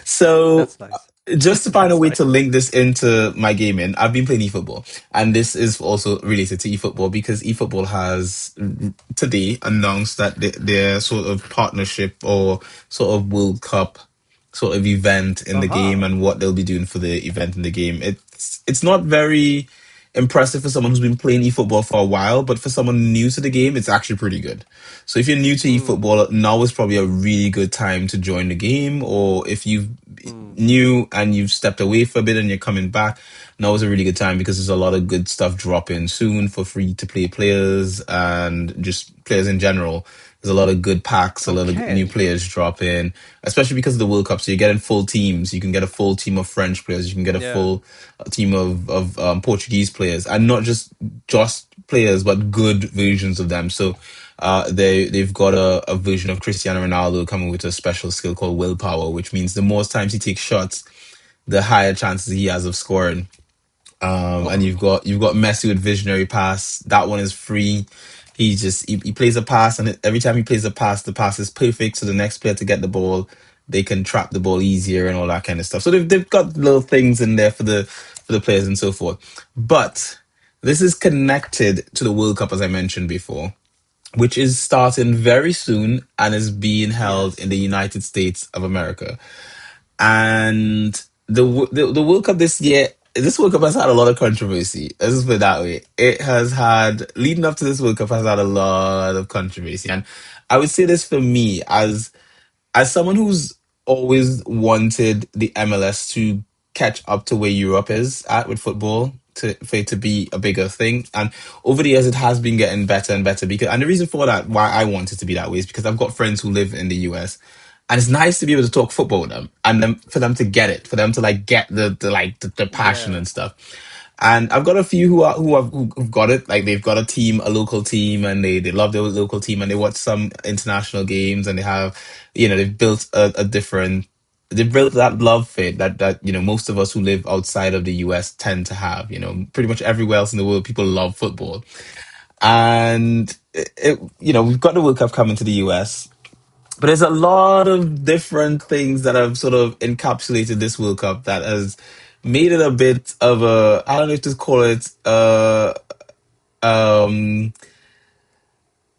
So That's nice. just to find a That's way to nice. link this into my gaming, I've been playing eFootball, and this is also related to eFootball because eFootball has today announced that their sort of partnership or sort of World Cup sort of event in the game Aha. and what they'll be doing for the event in the game. It's not very impressive for someone who's been playing eFootball for a while, but for someone new to the game, it's actually pretty good. So if you're new to Mm, eFootball, now is probably a really good time to join the game. Or if you've mm. new and you've stepped away for a bit and you're coming back, now is a really good time because there's a lot of good stuff dropping soon for free to play players and just players in general. There's a lot of good packs, a lot of new Okay. players drop in, especially because of the World Cup. So you're getting full teams. You can get a full team of French players. You can get a Yeah. full team of Portuguese players, and not just players, but good versions of them. So they've got a version of Cristiano Ronaldo coming with a special skill called willpower, which means the more times he takes shots, the higher chances he has of scoring. And Oh. you've got Messi with visionary pass. That one is free. He plays a pass, and every time he plays a pass, the pass is perfect. So the next player to get the ball, they can trap the ball easier and all that kind of stuff. So they've got little things in there for the players and so forth. But this is connected to the World Cup, as I mentioned before, which is starting very soon and is being held in Yes. the United States of America. And the World Cup this year, this World Cup has had a lot of controversy. Let's just put it that way. It has had leading up to this World Cup has had a lot of controversy, and I would say this for me as someone who's always wanted the MLS to catch up to where Europe is at with football, for it to be a bigger thing. And over the years, it has been getting better and better. And the reason for that, why I want it to be that way, is because I've got friends who live in the US. And it's nice to be able to talk football with them, and then for them to get it, for them to like get the passion Yeah. and stuff. And I've got a few who've got it. Like they've got a team, a local team, and they love their local team, and they watch some international games, and they have, they've built a different. They've built that love for it that most of us who live outside of the US tend to have. Pretty much everywhere else in the world, people love football, and we've got the World Cup coming to the US, but there's a lot of different things that have sort of encapsulated this World Cup that has made it a bit of a, I don't know if to call it um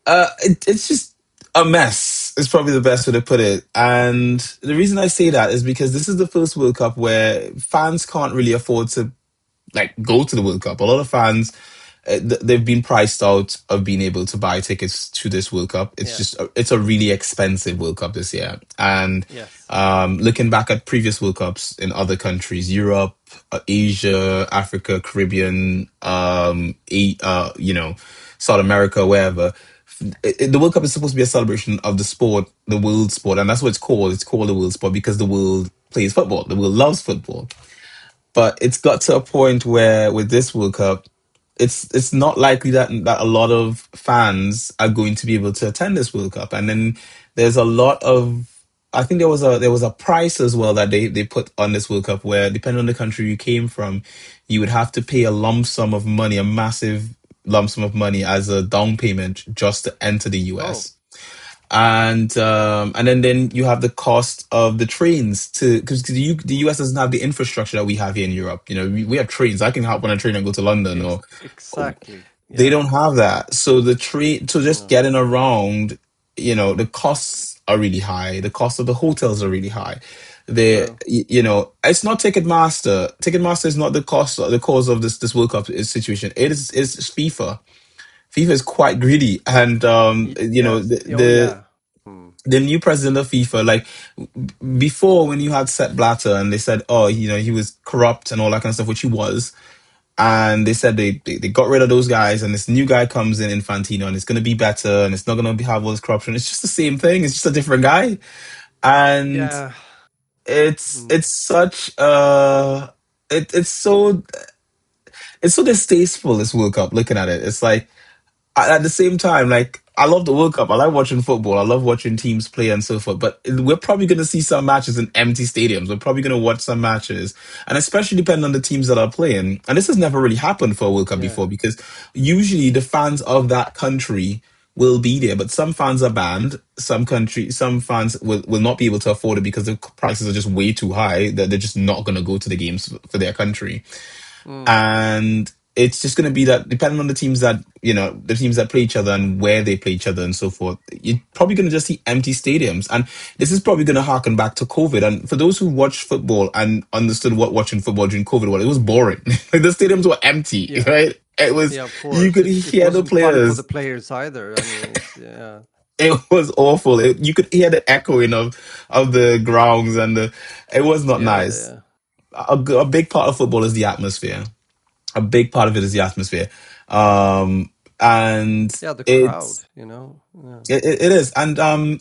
it's just a mess. It's probably the best way to put it. And the reason I say that is because this is the first World Cup where fans can't really afford to like go to the World Cup. A lot of fans, they've been priced out of being able to buy tickets to this World Cup. It's Yeah. just it's a really expensive World Cup this year. And Yes. looking back at previous World Cups in other countries, Europe, Asia, Africa, Caribbean, South America, wherever. The World Cup is supposed to be a celebration of the sport, the world sport, and that's what it's called. It's called the world sport because the world plays football. The world loves football. But it's got to a point where with this World Cup, it's not likely that a lot of fans are going to be able to attend this World Cup. And then there's a lot of, I think there was a price as well that they put on this World Cup where depending on the country you came from, you would have to pay a lump sum of money, a massive lump sum of money as a down payment just to enter the Oh. US. and then you have the cost of the trains to because the US doesn't have the infrastructure that we have here in Europe. We have trains. I can hop on a train and go to London, or Exactly. they Yeah. don't have that. So the train, so just No. getting around, the costs are really high. The cost of the hotels are really high. True. It's not Ticketmaster. Ticketmaster is not the cause of this World Cup situation. It's FIFA. FIFA is quite greedy, and Yes. Oh, yeah. Hmm. the new president of FIFA, like before when you had Sepp Blatter and they said, oh, he was corrupt and all that kind of stuff, which he was, and they said they got rid of those guys, and this new guy comes in, Infantino, and it's going to be better, and it's not going to have all this corruption. It's just the same thing. It's just a different guy, and Yeah. it's Hmm. it's such it's so distasteful, this World Cup. Looking at it, it's like, at the same time, like, I love the World Cup. I like watching football. I love watching teams play and so forth. But we're probably going to see some matches in empty stadiums. We're probably going to watch some matches, and especially depending on the teams that are playing. And this has never really happened for a World Cup Yeah. before, because usually the fans of that country will be there, but some fans are banned. Some fans will not be able to afford it because the prices are just way too high. That they're just not going to go to the games for their country. Hmm. And it's just going to be that, depending on the teams that play each other and where they play each other and so forth, you're probably going to just see empty stadiums. And this is probably going to harken back to COVID. And for those who watched football and understood what watching football during COVID was, it was boring. Like, the stadiums were empty, Yeah. right? Yeah. Of You course. could It hear the wasn't fun for the players. players either. I mean, it's yeah. It was awful. You could hear the echoing of the grounds, and it was not Yeah. nice. Yeah. A big part of football is the atmosphere. A big part of it is the atmosphere, and Yeah. The it's crowd. Yeah. it is, and then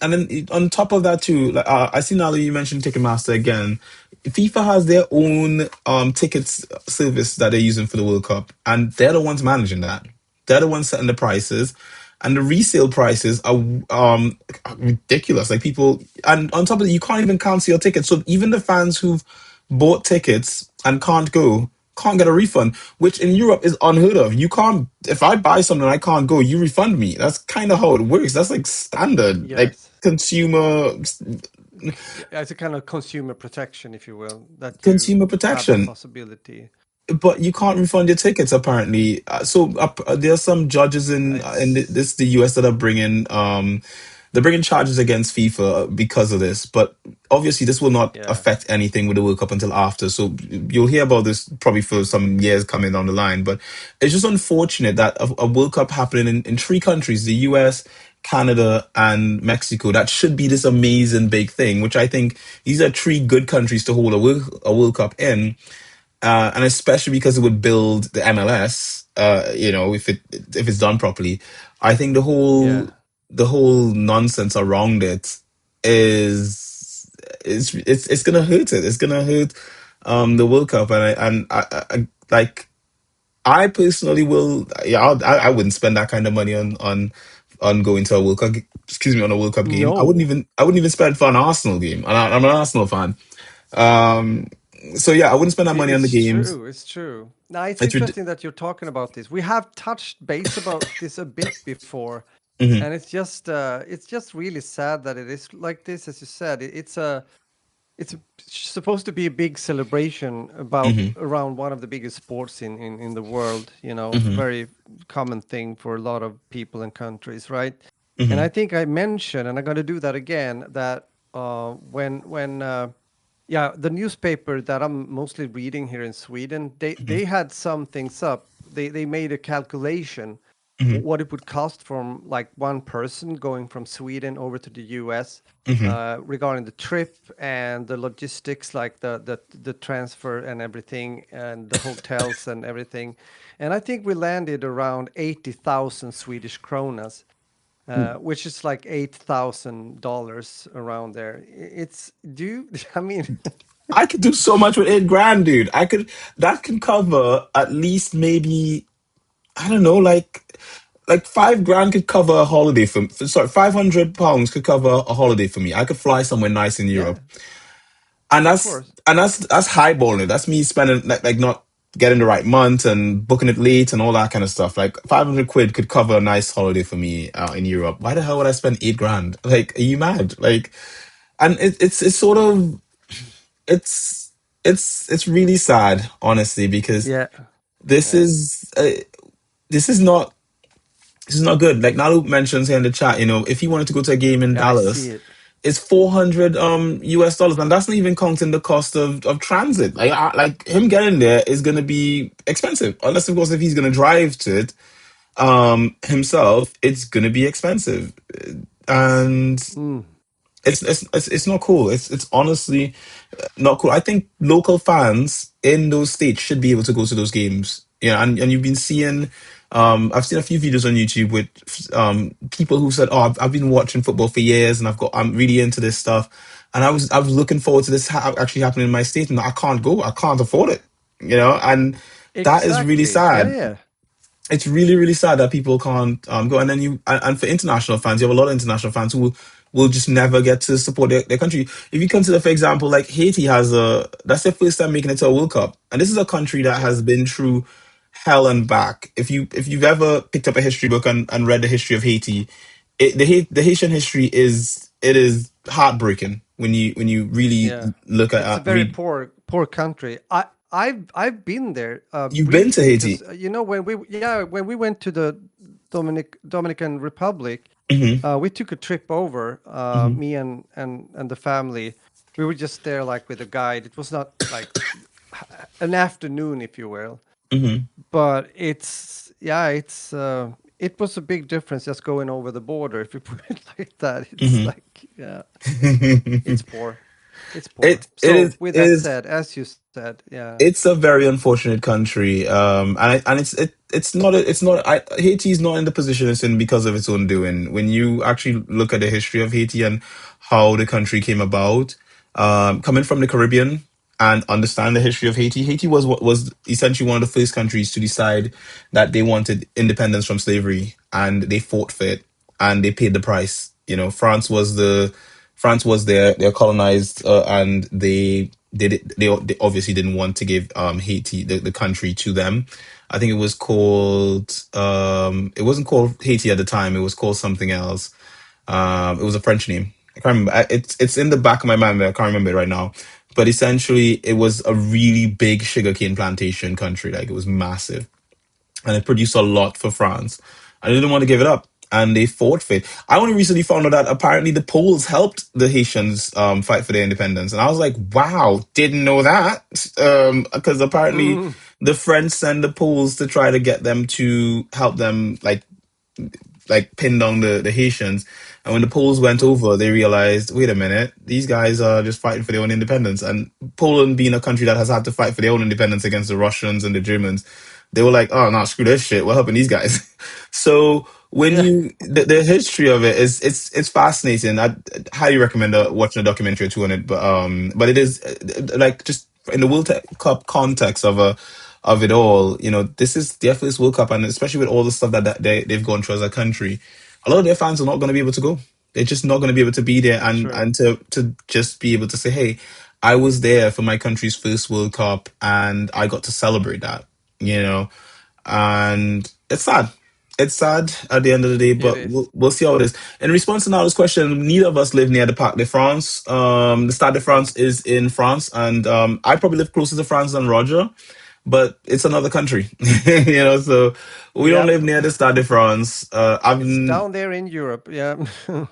on top of that too, like, I see now that you mentioned Ticketmaster again. FIFA has their own tickets service that they're using for the World Cup, and they're the ones managing that. They're the ones setting the prices, and the resale prices are ridiculous. Like, people, and on top of it, you can't even cancel your tickets. So even the fans who've bought tickets and can't get a refund, which in Europe is unheard of. You can't, if I buy something and I can't go, you refund me. That's kind of how it works. That's like standard, like, Yes. Yeah, it's a kind of consumer protection, if you will, that you consumer have the protection. possibility. But you can't refund your tickets, apparently. There are some judges in It's the US that are bringing they're bringing charges against FIFA because of this. But obviously, this will not yeah. affect anything with the World Cup until after. So you'll hear about this probably for some years coming down the line. But it's just unfortunate that a World Cup happening in three countries: the US, Canada, and Mexico. That should be this amazing big thing, which I think these are three good countries to hold a World Cup in, and especially because it would build the MLS. If it's done properly, I think Yeah. the whole nonsense around it it's gonna hurt it. It's gonna hurt the World Cup, and I like, I personally will. Yeah, I wouldn't spend that kind of money on going to a World Cup. Excuse me, on a World Cup game. No. I wouldn't even spend for an Arsenal game, and I'm an Arsenal fan. Um, so yeah, I wouldn't spend that money on the It's games. true. It's true. Now it's It's interesting that you're talking about this. We have touched base about this a bit before, hmm and it's just really sad that it is like this. As you said, it's supposed to be a big celebration about hmm around one of the biggest sports in the world. hmm Very common thing for a lot of people and countries, right? And I hmm think I mentioned, and I'm going to do that again, that when yeah, the newspaper that I'm mostly reading here in Sweden, they had some things up. They made a calculation hmm what it would cost from like one person going from Sweden over to the US, hmm regarding the trip and the logistics, like the transfer and everything, and the hotels and everything. And I think we landed around 80,000 Swedish kronas, which is like $8,000 around there. It's do you, I mean, I could do so much with 8 grand, dude. That can cover at least, maybe, I don't know, like 5 grand could cover a holiday sorry, £500 could cover a holiday for me. I could fly somewhere nice in yeah, Europe, and of that's course. and that's highballing it. That's me spending, like not. getting the right month and booking it late and all that kind of stuff. Like 500 quid could cover a nice holiday for me out in Europe. Why the hell would I spend 8 grand? Like, are you mad? Like, and it's sort of it's it's really sad, honestly, because Yeah. this Yeah. is this is not this is not good. Like Nalu mentions here in the chat, if he wanted to go to a game in Yeah, I see Dallas, it. it's 400 US dollars, and that's not even counting the cost of transit. Like him getting there is going to be expensive, unless of course if he's going to drive to it himself, it's going to be expensive, and Mm. it's not cool. It's honestly not cool. I think local fans in those states should be able to go to those games. Yeah, and you've been seeing. I've seen a few videos on YouTube with people who said, "Oh, I've been watching football for years, and I'm really into this stuff." And I was looking forward to this actually happening in my state, and I can't go. I can't afford it. And that is really Exactly. Yeah, sad. yeah. It's really really sad that people can't go. And then and for international fans, you have a lot of international fans who will just never get to support their country. If you consider, for example, like Haiti has that's their first time making it to a World Cup, and this is a country that Yeah. has been through hell and back. If you've ever picked up a history book and read the history of Haiti, the Haitian history is heartbreaking when you really Yeah. look at It's a very read. poor country. I've been there You've been to briefly because Haiti. when we went to the Dominican Republic, Hmm. we took a trip over, Hmm. me and the family. We were just there like with a guide. It was not like an afternoon, if you will, Hmm. but it was a big difference just going over the border. If you put it like that, it's Hmm. like, yeah, it's poor. It's poor. It So is with it that is said, as you said, yeah, it's a very unfortunate country, and it's not Haiti is not in the position it's in because of its own doing. When you actually look at the history of Haiti and how the country came about, coming from the Caribbean and understand the history of Haiti, Haiti was what was essentially one of the first countries to decide that they wanted independence from slavery, and they fought for it, and they paid the price. France was their colonized, and they obviously didn't want to give Haiti the country to them. I think it wasn't called Haiti at the time. It was called something else. It was a French name. I can't remember. It's in the back of my mind, but I can't remember it right now. But essentially, it was a really big sugarcane plantation country. Like it was massive, and it produced a lot for France. And they didn't want to give it up, and they fought for it. I only recently found out that apparently the Poles helped the Haitians fight for their independence, and I was like, "Wow, didn't know that." Because apparently mm, the French sent the Poles to try to get them to help them, like pin down the Haitians. And when the Poles went mm, over, they realized, wait a minute, these guys are just fighting for their own independence. And Poland being a country that has had to fight for their own independence against the Russians and the Germans, they were like, oh no, screw this shit. We're helping these guys. So when yeah, the history of it is it's fascinating. I highly recommend watching a documentary or two on it. But it is like just in the Cup context of it all, this is their first World Cup, and especially with all the stuff that they've gone through as a country, a lot of their fans are not going to be able to go. They're just not going to be able to be there, and true. and to just be able to say, hey, I was there for my country's first World Cup, and I got to celebrate that, and it's sad. It's sad at the end of the day, It but is. we'll see how it is. In response to Nala's question, neither of us live near the Parc de France. The Stade de Yeah. France is in France, and I probably live closer to France than Roger, but it's another country, so we don't live Yep. near the Stade de France. It's down there in Europe. Yeah.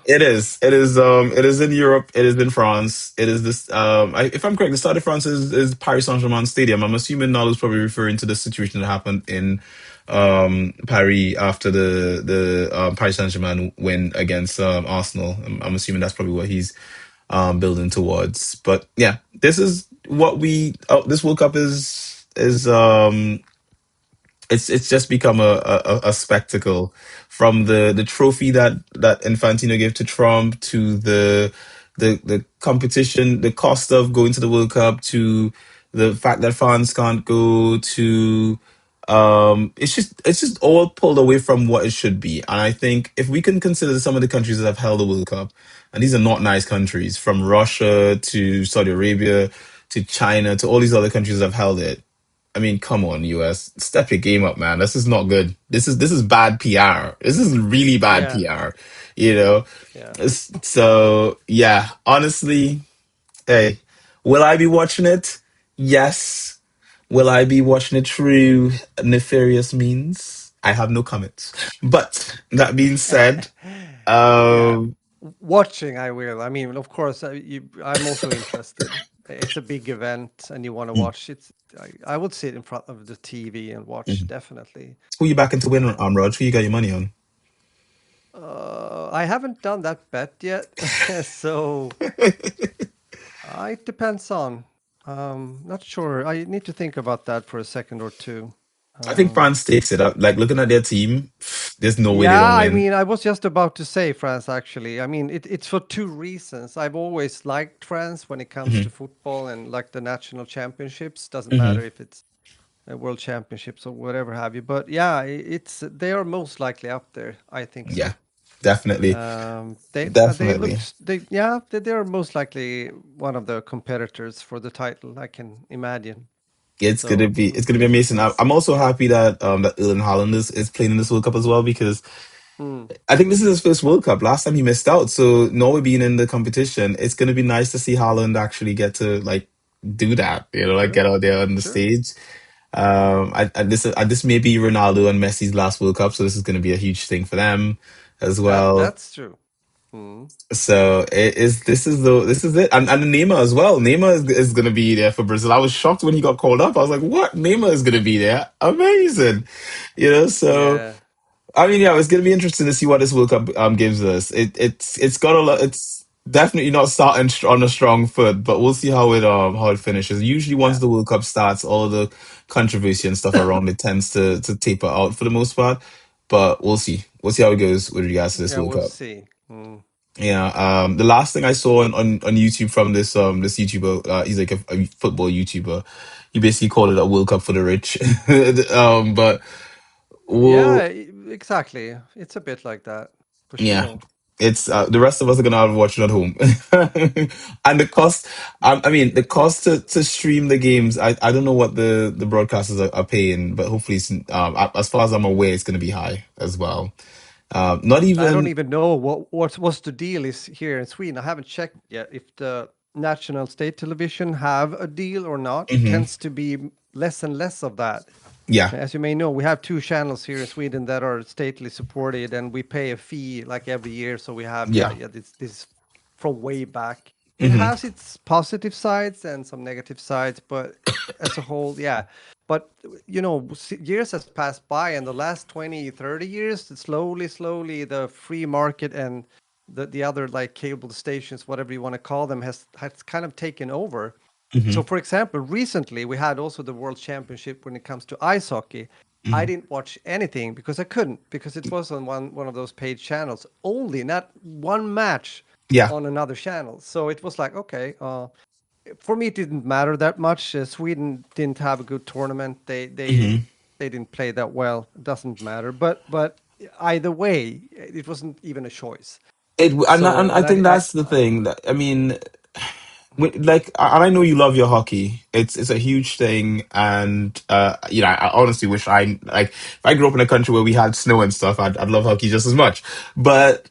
It is in Europe. It is in France. It is this. If I'm correct, the Stade de France is Paris Saint-Germain Stadium. I'm assuming Nal is probably referring to the situation that happened in Paris after the Paris Saint-Germain win against Arsenal. I'm assuming that's probably what he's building towards. But yeah, this is what this World Cup is it's just become a spectacle, from the trophy that Infantino gave to Trump, to the competition, the cost of going to the World Cup, to the fact that fans can't go, to it's just all pulled away from what it should be. And I think if we can consider some of the countries that have held the World Cup, and these are not nice countries, from Russia to Saudi Arabia to China to all these other countries that have held it, I mean, come on, US, step your game up, man. This is not good. This is bad PR. This is really bad Yeah, PR. You know. yeah. So yeah, honestly, hey, will I be watching it? Yes. Will I be watching it through nefarious means? I have no comments. But that being said, Yeah, um, watching I will. I mean, of course, I'm also interested. It's a big event, and you want to watch it. I would sit in front of the TV and watch mhm. definitely. Who you backing to win, Uh, Rog? Who you got your money on? I haven't done that bet yet, so it depends on. Not sure. I need to think about that for a second or two. I think Um, France takes it up. Like looking at their team, there's no way they Yeah, don't I win. mean, I was just about to say France, actually. I mean, it's for two reasons. I've always liked France when it comes to Hmm. football and like the national championships. Doesn't matter Hmm. if it's world championships or whatever have you. But yeah, they are most likely up there. I think Yeah, so. definitely, They look definitely. they are most likely one of the competitors for the title. I can imagine. So It's gonna be amazing. let's I'm see. also happy that that Erling Haaland is playing in this World Cup as well because Hmm. I think this is his first World Cup. Last time he missed out, so Norway being in the competition, it's gonna be nice to see Haaland actually get to like do that. You know, like True. get out there on the True. stage. This may be Ronaldo and Messi's last World Cup, so this is gonna be a huge thing for them as well. That's true. Hmm. So it is. This is it, and Neymar as well. Neymar is going to be there for Brazil. I was shocked when he got called up. I was like, "What? Neymar is going to be there? Amazing!" You know. So Yeah. I mean, yeah, it's going to be interesting to see what this World Cup gives us. It's got a lot. It's definitely not starting on a strong foot, but we'll see how it finishes. Usually, once Yeah. the World Cup starts, all the controversy and stuff around it tends to taper out for the most part. But we'll see. We'll see how it goes with regards to this Yeah, World we'll Cup. see. Mm. Yeah, the last thing I saw on YouTube from this YouTuber, he's like a football YouTuber. He basically called it a World Cup for the rich. But Yeah, we'll exactly. It's a bit like that for yeah, sure. it's the rest of us are gonna have to watch it at home. And the cost, I mean, the cost to stream the games. I don't know what the broadcasters are paying, but hopefully, as far as I'm aware, it's gonna be high as well. Not I don't even. even know what's the deal is here in Sweden. I haven't checked yet if the national state television have a deal or not. It Mhm. tends to be less and less of that. Yeah, As you may know, we have two channels here in Sweden that are stately supported, and we pay a fee like every year. So we have, yeah. this from way back. It Hmm. has its positive sides and some negative sides, but as a whole, yeah. But years has passed by, and the last 20, 30 years, slowly, the free market and the other like cable stations, whatever you want to call them, has kind of taken over. So, Hmm. for example, recently we had also the World Championship when it comes to ice hockey. I Hmm. didn't watch anything because I couldn't because it was on one of those paid channels only, not one match Yeah. on another channel. So it was like, okay, for me it didn't matter that much. Sweden didn't have a good tournament. Hmm. They didn't play that well. It doesn't matter. But either way, it wasn't even a choice. So And I and think that's the thing. That, I mean, and I know you love your hockey. It's a huge thing, and I honestly wish I like if I grew up in a country where we had snow and stuff, I'd love hockey just as much. But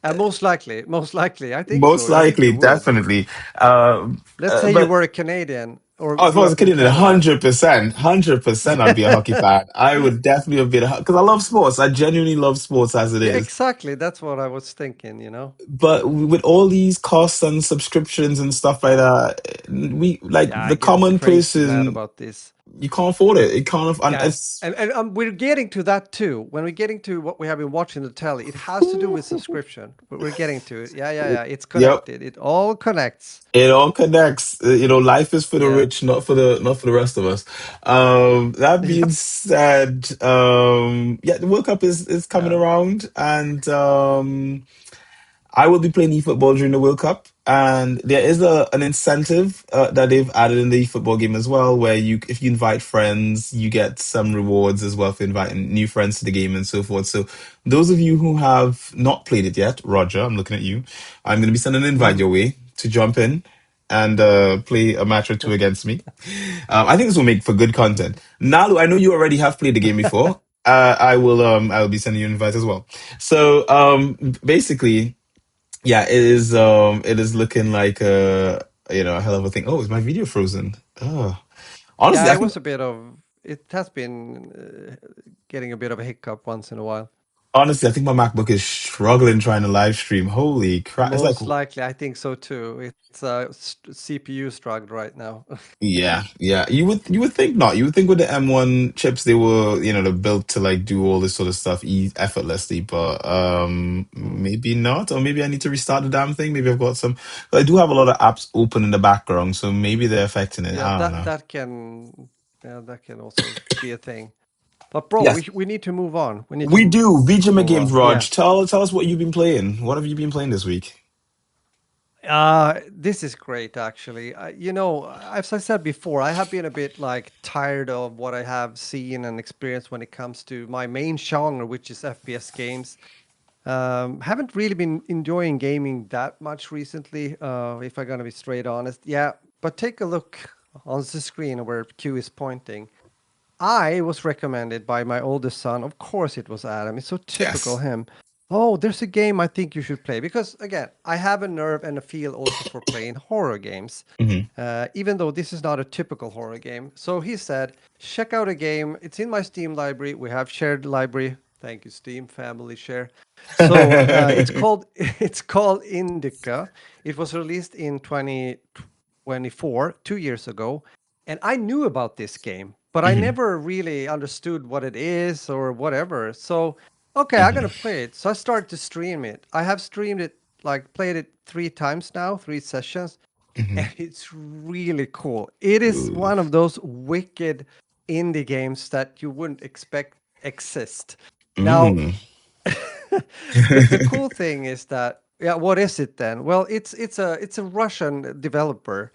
most likely, I think most so. I think likely, you would. definitely. Um, Let's say you but were a Canadian or oh, if I grew was a up in kid, in Canada. 100%, 100%, I'd be a hockey fan. I would definitely have been because I love sports. I genuinely love sports as it Yeah, is. exactly. That's what I was thinking. But with all these costs and subscriptions and stuff like that, we like Yeah, I the get common crazy mad person, about this. you can't afford it. It can't, and Yeah, it's and we're getting to that too. When we're getting to what we have been watching the telly, it has to do with subscription. But we're getting to it. Yeah. It's yep. connected. It all connects. It all connects. Life is for the Yeah. rich, not for the rest of us. That being Yep. said, yeah, the World Cup is coming Yeah. around, and I will be playing eFootball during the World Cup, and there is an incentive that they've added in the eFootball game as well, where if you invite friends, you get some rewards as well for inviting new friends to the game and so forth. So, those of you who have not played it yet, Roger, I'm looking at you. I'm going to be sending an invite your way to jump in and play a match or two against me. I think this will make for good content. Nalu, I know you already have played the game before. I will be sending you an invite as well. So basically, yeah, it is looking like a hell of a thing. Oh, is my video frozen? Oh, honestly, Yeah, I it think was a bit of. It has been getting a bit of a hiccup once in a while. my MacBook is struggling trying to live stream. Holy crap! It's like Most likely, I think so too. It's a CPU struggle right now. yeah, yeah. You would think not. You would think with the M1 chips they were, they're built to like do all this sort of stuff effortlessly, but Mm. maybe not. Or maybe I need to restart the damn thing. Maybe I've got some I do have a lot of apps open in the background, so maybe they're affecting it. Yeah, I don't that know. that can yeah that can also be a thing. But bro, Yes, we need to move on. We need to we move do. on. VGM Yeah. games, Raj. Tell us what you've been playing. What have you been playing this week? This is great, actually. As I said before, I have been a bit like tired of what I have seen and experienced when it comes to my main genre, which is FPS games. Haven't really been enjoying gaming that much recently, if I'm gonna be straight honest. Yeah, but take a look on the screen where Q is pointing. I was recommended by my oldest son. Of course, it was Adam. It's so typical Yes. him. Oh, there's a game I think you should play because again, I have a nerve and a feel also for playing horror games. Hmm. Even though this is not a typical horror game. So he said, check out a game. It's in my Steam library. We have shared library. Thank you, Steam family share. So it's called it's called Indika. It was released in 2024, 2 years ago, and I knew about this game, but I Hmm. never really understood what it is or whatever. So okay, I'm Hmm. gonna play it. So I started to stream it. I have streamed it, like played it 3 times now, 3 sessions, Hmm. and it's really cool. It is Ooh. one of those wicked indie games that you wouldn't expect exist. Now, Mm. the cool thing is that, yeah, what is it then? Well, it's a Russian developer.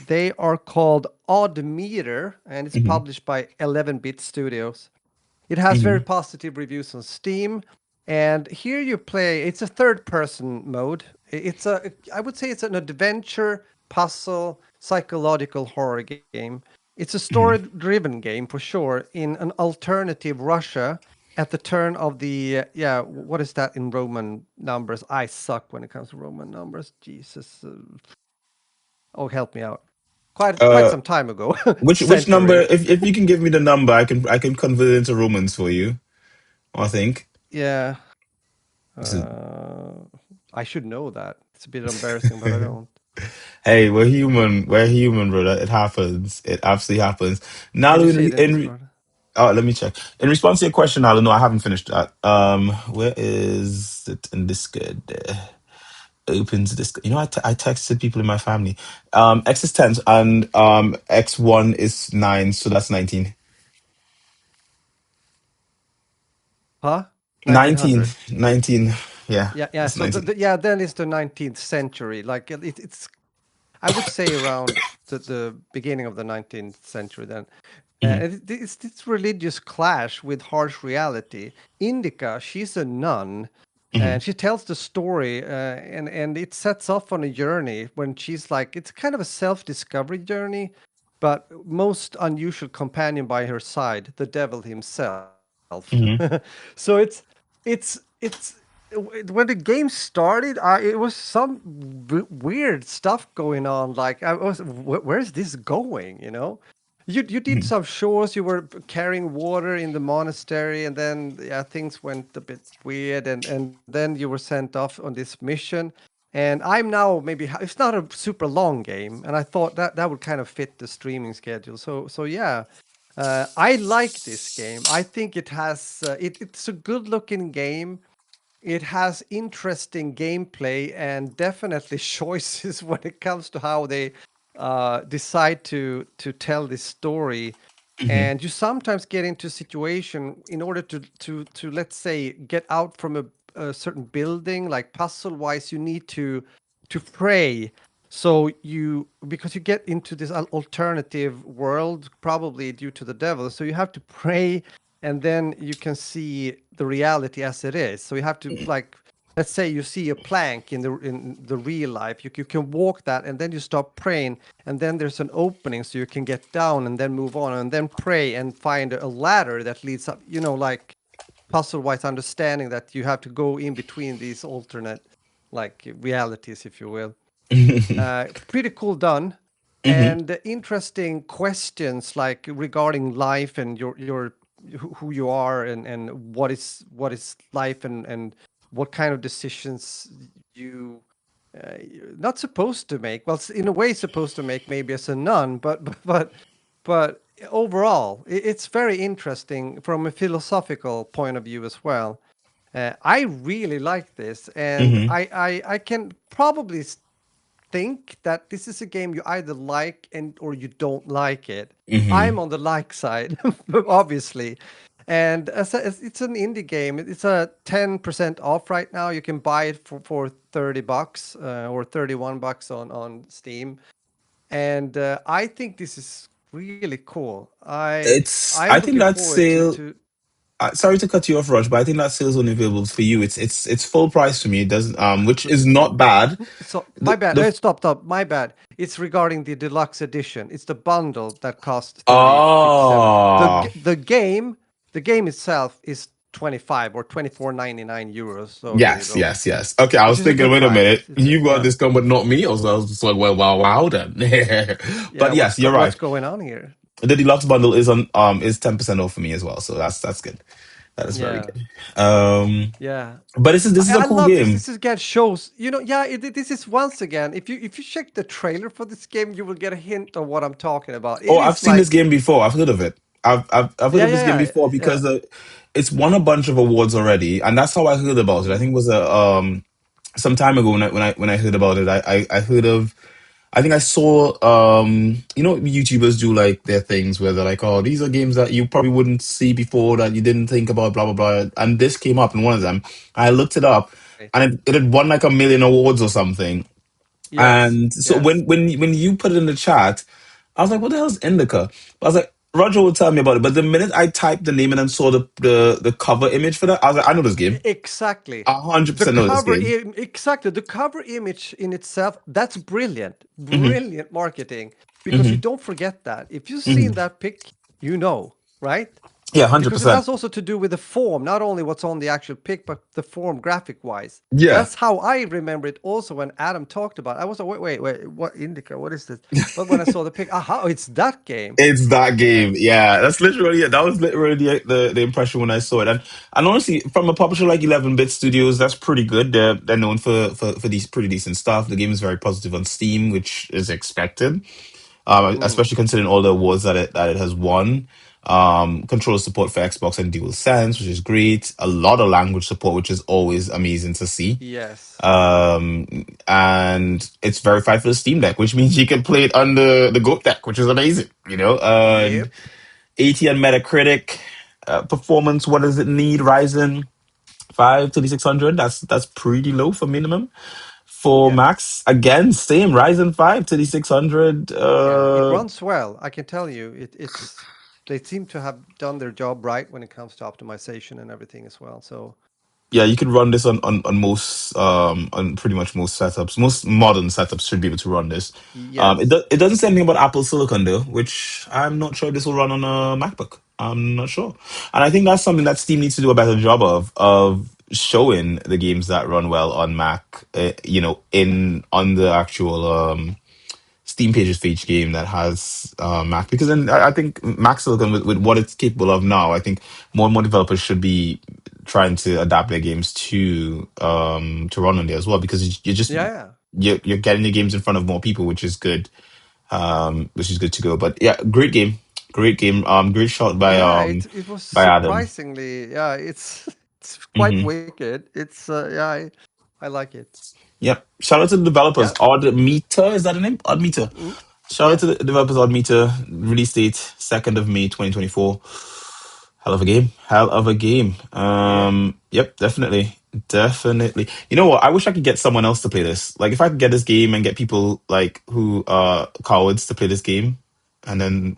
They are called Odd Meter, and it's Hmm. published by 11-Bit Studios. It has very Hmm. positive reviews on Steam, and here you play. It's a third-person mode. I would say it's an adventure, puzzle, psychological horror game. It's a Hmm. story-driven game for sure in an alternative Russia at the turn of the yeah. What is that in Roman numbers? I suck when it comes to Roman numbers. Jesus, oh help me out. Quite Uh, some time ago, which number? century. If you can give me the number, I can convert it into Romans for you. I think. Yeah. This is- Uh, I should know that. It's a bit embarrassing, but I don't. Hey, we're human. We're human, brother. It happens. It absolutely happens. Can you Nalu, say it in Discord? oh, let me check. In response to your question, Nalu, no, I haven't finished that. Where is it in Discord? Opens this. I texted people in my family. X is 10 and X1 is 9, so that's 19. Huh? 19, 1900. 19. Yeah, Yeah, yeah. that's So 19. yeah, then it's the 19th century. Like it's I would say around the beginning of the 19th century then. Hmm. It's this religious clash with harsh reality. Indika, she's a nun, Hmm. and she tells the story, and it sets off on a journey when she's like, it's kind of a self-discovery journey, but most unusual companion by her side, the devil himself. Hmm. So it's when the game started, it was some weird stuff going on. Like I was, where's this going? You did Hmm. some chores. You were carrying water in the monastery, and then yeah, things went a bit weird, and then you were sent off on this mission. And I'm now maybe it's not a super long game, and I thought that would kind of fit the streaming schedule. So yeah, I like this game. I think it has it's a good looking game. It has interesting gameplay and definitely choices when it comes to how they decide to tell this story. Hmm. And you sometimes get into a situation in order to let's say get out from a certain building, like puzzle wise, you need to pray. So you because you get into this alternative world, probably due to the devil. So you have to pray, and then you can see the reality as it is. So you have to like let's say you see a plank in the real life, you can walk that, and then you start praying, and then there's an opening so you can get down and then move on, and then pray and find a ladder that leads up. Like puzzle-wise understanding that you have to go in between these alternate like realities, if you will. Pretty cool done. Hmm. And interesting questions like regarding life and your who you are, and what is life, and what kind of decisions you you're not supposed to make. Well, in a way supposed to make, maybe as a nun, but overall it's very interesting from a philosophical point of view as well. I really like this, and Hmm. I can probably think that this is a game you either like and or you don't like it. I'm Hmm. on the like side, obviously. And as it's an indie game, it's a 10% off right now. You can buy it for $30 or $31 on Steam. And I think this is really cool. I'm I looking think that forward to sale. Sorry to cut you off, Rush, but I think that sale's only available for you. It's full price for me. It doesn't which is not bad. So my The bad. the Stop. My bad. It's regarding the deluxe edition. It's the bundle that costs 30.57. Oh, The game itself is 25 or 24.99 euros. So there you yes, go. yes, yes. Okay, I Which was is a thinking, good wait a price. minute, you got Yeah. this gun, but not me. I was just like, well, wow, wow, then. Yeah. But yes, you're What's right. going on here? The deluxe bundle is 10% off for me as well, so that's good. That is very Yeah. good. Um, Yeah. but this is a I cool love this. game. This is again shows, yeah, this is once again, if you check the trailer for this game, you will get a hint of what I'm talking about. Oh, It I've is seen this like, game before. I've heard of it. I've heard yeah, of this game yeah, before yeah, because it's won a bunch of awards already, and that's how I heard about it. I yeah. think it was a some time ago when I heard about it. I heard of. I think I saw YouTubers do like their things where they're like, oh, these are games that you probably wouldn't see before that you didn't think about, blah blah blah. And this came up in one of them. I looked it up, Right. and it had won like a million awards or something. Yes, And so yes. when you put it in the chat, I was like, "What the hell is Indica?" I was like, "Roger will tell me about it." But the minute I typed the name and then saw the cover image for that, I was like, "I know this game. Exactly. 100% know this game." Exactly. The cover image in itself, that's brilliant. Hmm. Brilliant marketing. Because you Hmm. don't forget that. If you've seen Hmm. that pic, you know, right? Yeah, hundred Because it percent. has also to do with the form, not only what's on the actual pic, but the form graphic wise. Yeah. That's how I remember it also when Adam talked about it. I was like, wait, what Indica? What is this? But when I saw the pic, aha, it's that game. It's that Uh, game, yeah. That's literally it. That was literally the impression when I saw it, and honestly, from a publisher like 11-Bit Studios, that's pretty good. They're known for these pretty decent stuff. The game is very positive on Steam, which is expected, mm, especially considering all the awards that it has won. Controller support for Xbox and DualSense, which is great. A lot of language support, which is always amazing to see. yes. And it's verified for the Steam Deck, which means you can play it on the Goat Deck, which is amazing, and Yep. 80 on Metacritic. Performance, what does it need? Ryzen 5 3600. That's pretty low for minimum. For Yeah. max, again, same Ryzen 5 3600. Yeah, it runs well. I can tell you, it's they seem to have done their job right when it comes to optimization and everything as well. So Yeah, you can run this on most on pretty much most setups. Most modern setups should be able to run this. yes, It doesn't say anything about Apple Silicon though, which I'm not sure this will run on a MacBook. I'm not sure, and I think that's something that Steam needs to do a better job of showing the games that run well on Mac. In on the actual Steam pages for each game that has Mac, because then I think Mac Silicon with what it's capable of now, I think more and more developers should be trying to adapt their games to run on there as well, because you're just yeah, yeah, you're getting your games in front of more people, which is good to go. But yeah, great game, great shot yeah. It was by Adam. surprisingly, yeah. It's it's quite Hmm. wicked. It's yeah, I like it. Yep. Shout out to the developers. Yeah, Odd Meter, is that the name? Odd Meter. mm, Shout out yeah, to the developers. Odd Meter. Release date 2nd of May 2024. Hell of a game. Hell of a game. yeah. Yep, definitely. Definitely. You know what? I wish I could get someone else to play this. Like if I could get this game and get people like who are cowards to play this game, and then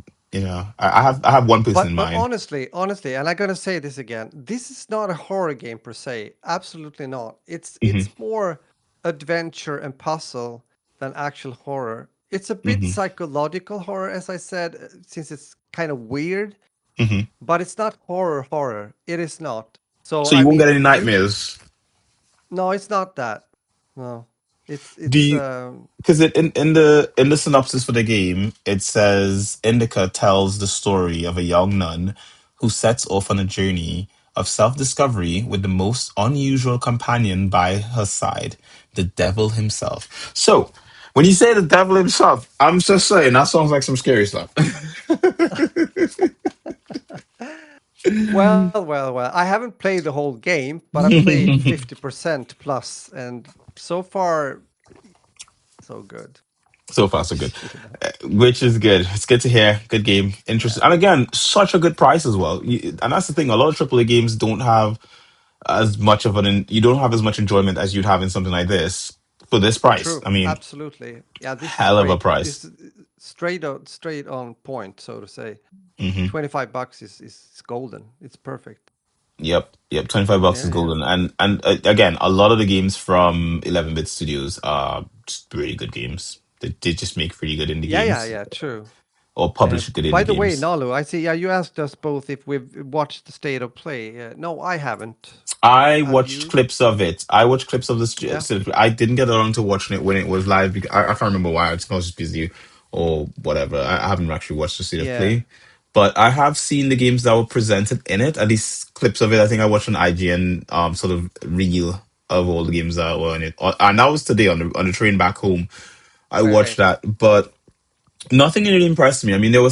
I have one person in But mind. honestly, and I'm gonna say this again, this is not a horror game per se. Absolutely not. Hmm. It's more adventure and puzzle than actual horror. It's a bit Hmm. psychological horror, as I said, since it's kind of weird, Hmm. but it's not horror. It is not. So So I you won't get mean, any you nightmares. no, it's not that. No, Do it's you? Because in the synopsis for the game, it says Indika tells the story of a young nun who sets off on a journey of self-discovery with the most unusual companion by her side, the devil himself. So, when you say the devil himself, I'm just saying that sounds like some scary stuff. well. I haven't played the whole game, but I played 50% plus, and so far so good. So far, so good. You know. Which is good. It's good to hear. Good game. Interesting. Yeah. And again, such a good price as well. And that's the thing. A lot of AAA games don't have as much of you don't have as much enjoyment as you'd have in something like this for this price. True. I mean, Absolutely. Yeah, this is hell of a great. price. This is straight on point, so to say. Hmm. 25 bucks is golden. It's perfect. Yep. $25 is Yeah, yeah. golden. And again, a lot of the games from 11-bit studios are just really good games. They just make really good indie games Yeah, true. or publish good By indie the way, games. Nalu, I see. Yeah, you asked us both if we've watched the state of play. No, I haven't. I Have watched you? clips of it. I watched clips of this. Yeah. I didn't get around to watching it when it was live because I can't remember why. I was just busy or whatever. I haven't actually watched the state of Yeah. play, but I have seen the games that were presented in it. At least clips of it. I think I watched an IGN sort of reel of all the games that were in it, and that was today on the train back home. I watched Right. that, but nothing really impressed me. I mean, there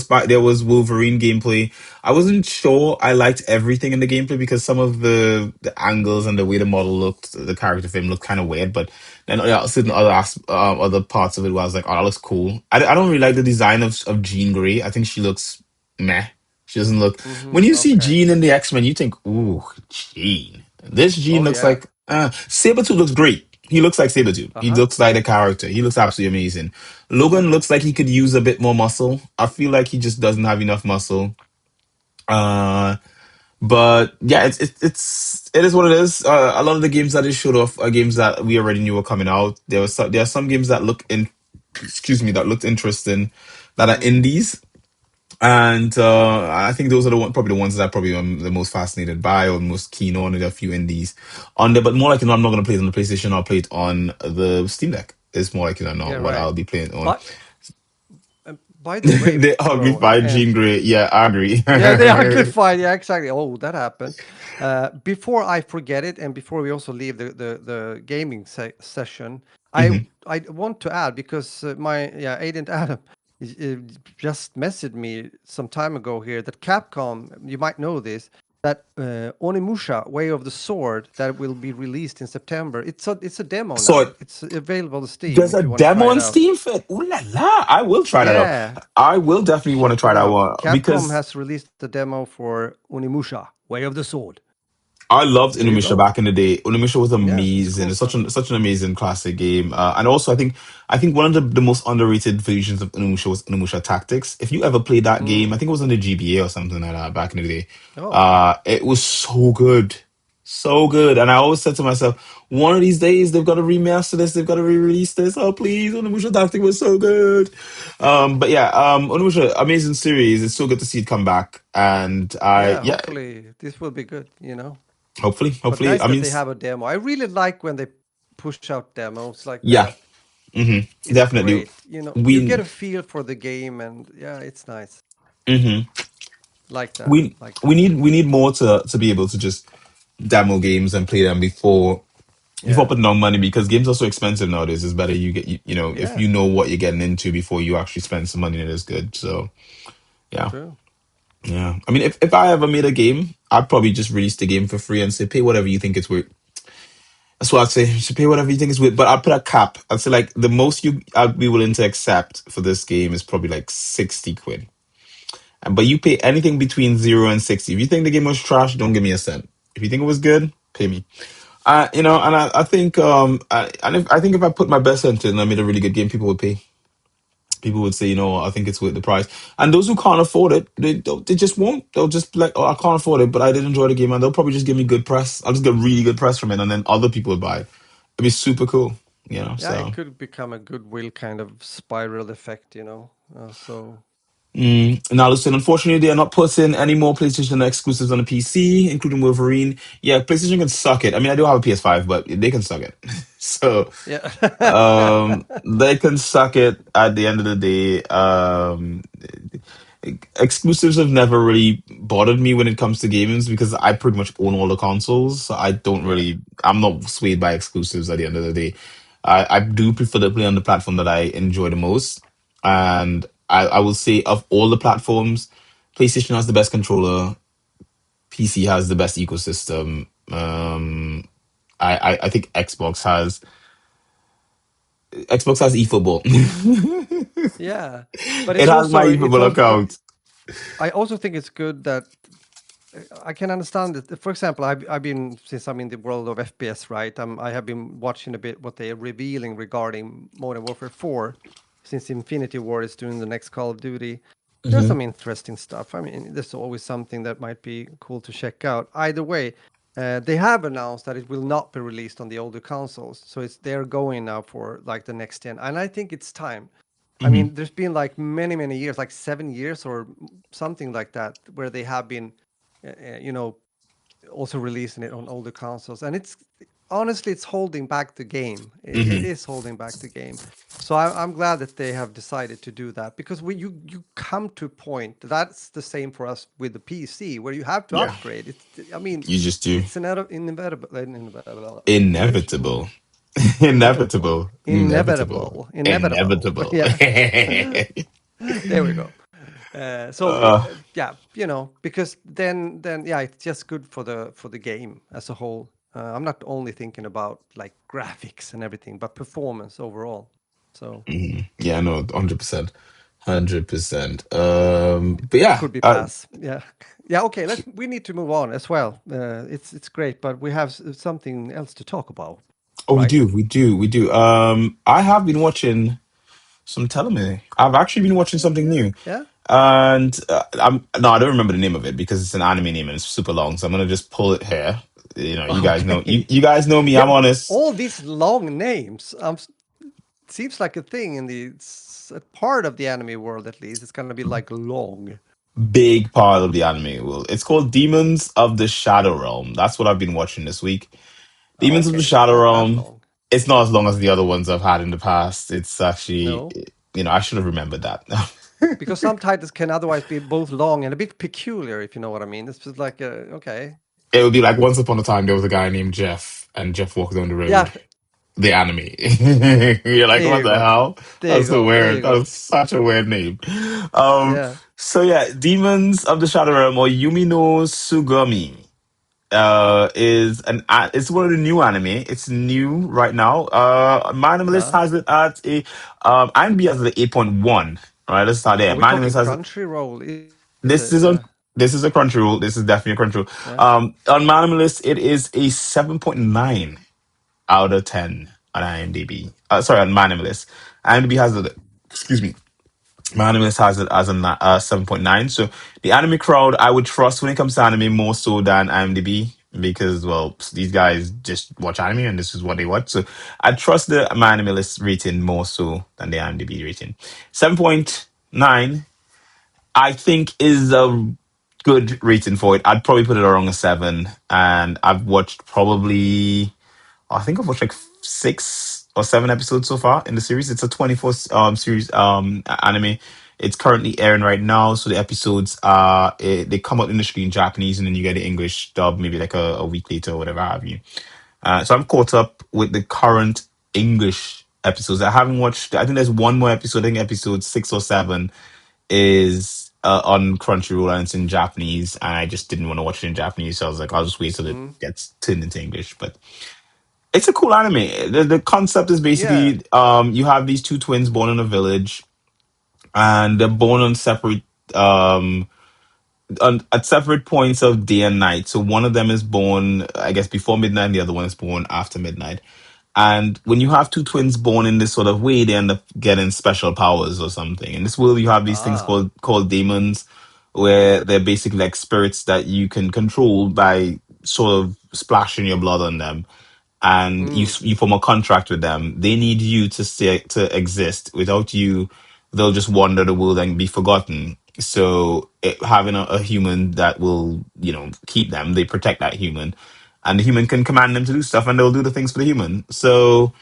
was Wolverine gameplay. I wasn't sure I liked everything in the gameplay because some of the angles and the way the model looked, the character frame looked kind of weird. But then certain Yeah. other parts of it where I was like, oh, that looks cool. I don't really like the design of Jean Grey. I think she looks meh. She doesn't look. When Mm-hmm. you see Okay. Jean in the X Men, you think, ooh, Jean. This Jean Oh looks yeah. like Sabretooth looks great. He looks like Sabretooth. He Uh-huh. looks like the character. He looks absolutely amazing. Logan looks like he could use a bit more muscle. I feel like he just doesn't have enough muscle. Uh, but yeah, it is what it is. A lot of the games that they showed off are games that we already knew were coming out. There are some games that excuse me, that looked interesting, that are Mm. indies, and I think those are probably the ones that I probably am the most fascinated by or most keen on. There are a few indies on there, but more like I'm not going to play it on the PlayStation. I'll play it on the Steam Deck. It's more like Yeah. not what Right. I'll be playing on. But by the way, They ugly bro, by and Jean Grey. Yeah, I agree. yeah, they ugly fight. Yeah, exactly. Oh, that happened. Before I forget it, and before we also leave the gaming session, Hmm. I want to add because my yeah agent Adam just messaged me some time ago here that Capcom, you might know this, that Onimusha Way of the Sword that will be released in September. It's a demo So now. It's available on Steam there's if a you want to try demo it on out. Steam for it. Ooh la la! I will try that out. Yeah, I will definitely want to check try it that out. one Capcom because has released the demo for Onimusha Way of the Sword. I loved There you Inuyasha go. back in the day. Inuyasha was Yeah, it's amazing. cool It's stuff. such an amazing classic game. And also, I think one of the most underrated versions of Inuyasha was Inuyasha Tactics. If you ever played that game, I Mm. think it was on the GBA or something like that back in the day. Oh, It was so good, so good. And I always said to myself, one of these days they've got to remaster this. They've got to re-release this. Oh please, Inuyasha Tactics was so good. But yeah, Inuyasha, amazing series. It's so good to see it come back. And I yeah. yeah, Hopefully this will be good. You know, but hopefully. nice I that mean, they have a demo. I really like when they push out demos like yeah. that. Hmm. It's Definitely. great. You know, you We get a feel for the game, and yeah, it's nice. hmm Like that. we Like we that. need more to be able to just demo games and play them before Yeah. putting on money because games are so expensive nowadays. It's better if Yeah. you know what you're getting into before you actually spend some money and it is good. So yeah. True. Yeah. I mean if I ever made a game, I'd probably just release the game for free and say pay whatever you think it's worth. That's what I'd say. You should pay whatever you think it's worth. But I'd put a cap. I'd say like the most I'd be willing to accept for this game is probably like 60 quid. But you pay anything between 0 and 60. If you think the game was trash, don't give me a cent. If you think it was good, pay me. And I think I think if I put my best into it and I made a really good game, people would pay. People would say, I think it's worth the price. And those who can't afford it, they just won't. They'll just be like, oh, I can't afford it, but I did enjoy the game, and they'll probably just give me good press. I'll just get really good press from it, and then other people would buy it. It'd be super cool, Yeah, it So. could become a goodwill kind of spiral effect, you know. So Now, listen, unfortunately, they are not putting any more PlayStation exclusives on the PC, including Wolverine. Yeah, PlayStation can suck it. I mean, I do have a PS5, but they can suck it. So, yeah, they can suck it at the end of the day. Exclusives have never really bothered me when it comes to gamings because I pretty much own all the consoles. So yeah, I'm not swayed by exclusives at the end of the day. I do prefer to play on the platform that I enjoy the most. And I will say, of all the platforms, PlayStation has the best controller, PC has the best ecosystem. I think Xbox has eFootball. yeah. But It it's has my also it's eFootball also account. I also think it's good that I can understand it. For example, I've been since I'm in the world of FPS, right? I have been watching a bit what they are revealing regarding Modern Warfare 4, since Infinity War is doing the next Call of Duty. There's Hmm. some interesting stuff. I mean, there's always something that might be cool to check out. Either way, they have announced that it will not be released on the older consoles, so they're going now for like the next gen, and I think it's time. I Hmm. mean, there's been like many years, like 7 years or something like that, where they have been, you know, also releasing it on older consoles, and it's honestly it's holding back the game. It Hmm. is holding back the game. So I'm glad that they have decided to do that because when you come to a point that's the same for us with the PC where you have to Yeah, upgrade. I mean, you just do. it's inevitable, Inevitable. inevitable, Inevitable. Inevitable. inevitable. Inevitable. Yeah, there we go. uh, Yeah, you know, because then yeah, it's just good for the game as a whole. I'm not only thinking about like graphics and everything, but performance overall. So yeah, no, 100%. 100%. But it yeah. could be pass. Yeah, yeah. Okay, we need to move on as well. It's great, but we have something else to talk about, Oh, we right? do. We do. We do. I have been watching some Tele. I've actually been watching something Yeah, new. yeah. And I don't remember the name of it because it's an anime name and it's super long. So I'm gonna just pull it here. You guys know Okay. you guys know me. Yeah, I'm honest. all these long names. Seems like a thing in the a part of the anime world at least. It's gonna be like long. Big part of the anime. Well, it's called Demons of the Shadow Realm. That's what I've been watching this week. Oh, Demons of the okay, it's Shadow not that Realm. long. It's not as long as the other ones I've had in the past. It's actually, No, I should have remembered that. because some titles can otherwise be both long and a bit peculiar, if you know what I mean. It's just like okay, It would be like once upon a time there was a guy named Jeff, and Jeff walked down the road. yeah. The anime. You're like, There what you the go. hell? There you That's so go. There you weird. go. That's such a weird name. Um, Yeah. so yeah, Demons of the Shadow Realm or Yumi no Sugami it's one of the new anime. It's new right now. My Animalist Uh-huh. has it at a IMDb has it at 8.1. Right, let's start there. Are we My talking Animalist has Crunchyroll? Is it? this is on this is a Crunchyroll. This is definitely a Crunchyroll. Yeah. On My Animalist, it is a 7.9 out of 10 on IMDb. Sorry, on My Animalist. IMDb has it. Excuse me. My Animalist has it as a 7.9. So the anime crowd, I would trust when it comes to anime more so than IMDb because, well, these guys just watch anime and this is what they watch. So I trust the My Animalist rating more so than the IMDb rating. 7.9, I think, is a good rating for it. I'd probably put it around a 7. And I've watched probably I think I've watched like 6 or 7 episodes so far in the series. It's a 24 series anime. It's currently airing right now, so the episodes they come out initially in Japanese and then you get the English dub maybe like a week later or whatever have you. So I'm caught up with the current English episodes. I haven't watched. I think there's one more episode. I think episode 6 or 7 is on Crunchyroll and it's in Japanese, and I just didn't want to watch it in Japanese, so I was like, I'll just wait till it Mm. gets turned into English. But it's a cool anime. The concept is Yeah. basically you have these two twins born in a village and they're born on separate um at separate points of day and night. So one of them is born, I guess, before midnight, and the other one is born after midnight. And when you have two twins born in this sort of way, they end up getting special powers or something. In this world, you have these things Ah. called daemons, where they're basically like spirits that you can control by sort of splashing your blood on them, and Mm. you form a contract with them. They need you to stay to exist. Without you, they'll just wander the world and be forgotten. So having a human that will, keep them, they protect that human, and the human can command them to do stuff, and they'll do the things for the human. So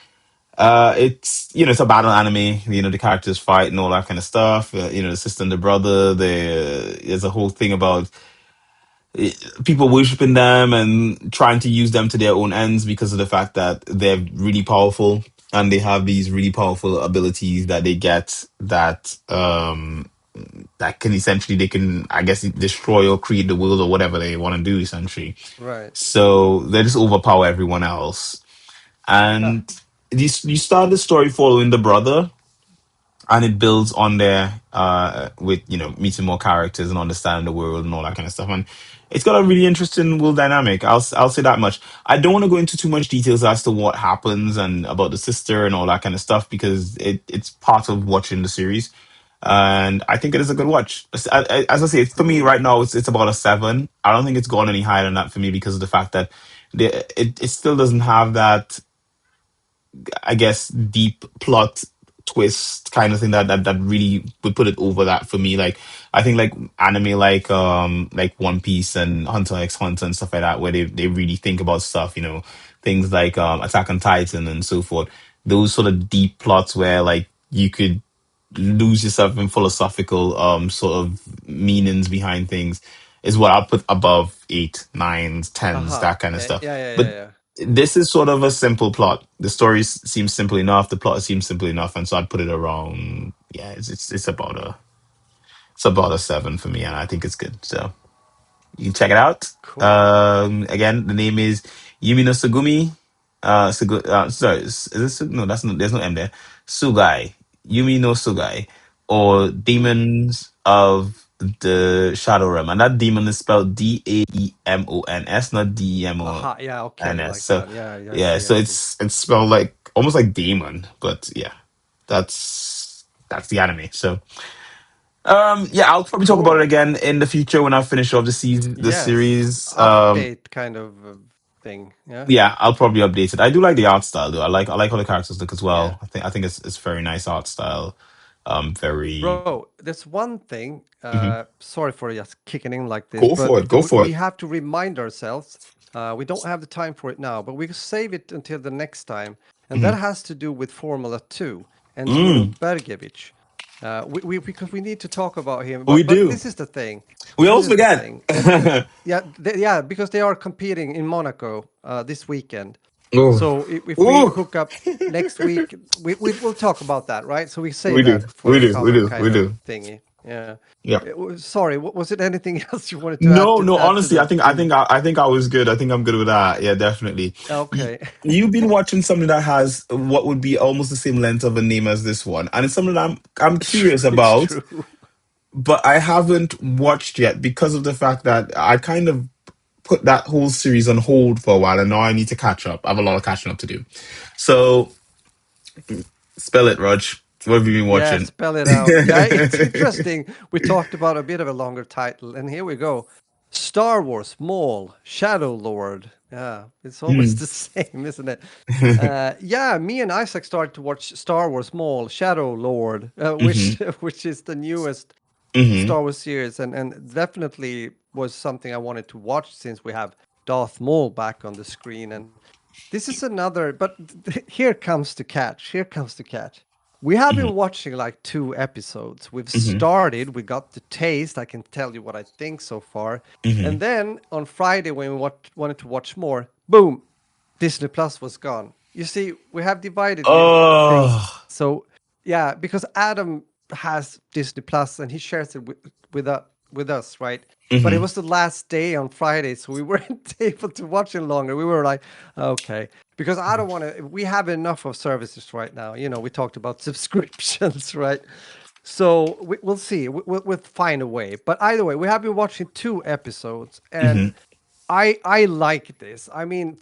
it's it's a battle anime. The characters fight and all that kind of stuff. The sister and the brother. There's a whole thing about people worshiping them and trying to use them to their own ends because of the fact that they're really powerful and they have these really powerful abilities that they get that can essentially they can, I guess, destroy or create the world or whatever they want to do essentially. Right. So they just overpower everyone else. Huh. And you start the story following the brother, and it builds on there with meeting more characters and understanding the world and all that kind of stuff. And it's got a really interesting world dynamic. I'll say that much. I don't want to go into too much details as to what happens and about the sister and all that kind of stuff because it's part of watching the series. And I think it is a good watch. As I say, for me Mm. right now, it's about a 7. I don't think it's gone any higher than that for me because of the fact that it still doesn't have that, I guess, deep plot twist kind of thing that really would put it over that for me. Like I think like anime like One Piece and Hunter x Hunter and stuff like that, where they really think about stuff, things like Attack on Titan and so forth. Those sort of deep plots where like you could lose yourself in philosophical sort of meanings behind things is what I'll put above 8, 9s, 10s, Aha. that kind of Yeah, stuff. yeah, yeah, But yeah, yeah. this is sort of a simple plot. The story seems simple enough. The plot seems simple enough, and so I'd put it around. Yeah, it's about a 7 for me, and I think it's good. So you can check it out. Cool. Again, the name is Yumi no Sugumi. Sorry, is this no? That's no. There's no M there. Sugai, Yumi no Sugai, or Mm. Demons of the Shadow Realm, and that demon is spelled Daemons, not Demo Aha. Yeah. and Okay. Like so that. Yeah. Yeah, I yeah, see. I so see. it's spelled like almost like demon, but yeah, that's the anime. So yeah, I'll probably talk about it Cool. again in the future when I finish off the Yes. series. Update kind of thing. Yeah. Yeah, I'll probably update it. I do like the art style though. I like how the characters look as Yeah. well. I think it's very nice art style. Very. Bro, there's one thing. Mhm. Sorry for just kicking in like this, Go for but it. Go for we it. have to remind ourselves. We don't have the time for it now, but we can save it until the next time. And that Mhm. has to do with Formula 2 and Gino Mm, Bergevich. We because we need to talk about him. we But do. this is the thing. We This always is the forget. thing. And yeah, yeah, because they are competing in Monaco this weekend. Oh, So if we ooh, hook up next week, we will talk about that, right? So we save we do. that for We the do. We cover do. kind We of do. thingy. Yeah. Yeah. Sorry, was it anything else you wanted to No, no. add to Honestly, I the think I two? think I, I think I was good. I think I'm good with that. Yeah, definitely. You, Okay. you've been watching something that has what would be almost the same length of a name as this one, and it's something that I'm It's true. curious It's about, true. but I haven't watched yet because of the fact that I kind of put that whole series on hold for a while, and now I need to catch up. I have a lot of catching up to do. So, spell it, Rog. What have you been Yeah, watching? spell it out. Yeah, it's interesting. We talked about a bit of a longer title, and here we go. Star Wars, Maul, Shadow Lord. Yeah, it's always Hmm. the same, isn't it? Yeah, me and Isaac started to watch Star Wars, Maul, Shadow Lord, which Hmm. which is the newest Hmm. Star Wars series, and definitely was something I wanted to watch since we have Darth Maul back on the screen. And this is another, but here comes the catch. Here comes the catch. We have Hmm. been watching like 2 episodes. We've Hmm. started, we got the taste. I can tell you what I think so far. Hmm. And then on Friday, when we wanted to watch more, boom, Disney Plus was gone. You see, we have divided things. Oh. So yeah, because Adam has Disney Plus and he shares it with us, right? But it Hmm. was the last day on Friday, so we weren't able to watch it longer. We were like, okay, because I don't want to. We have enough of services right now. You know, we talked about subscriptions, right? So we'll see. We'll find a way. But either way, we have been watching 2 episodes, and Hmm. I like this. I mean,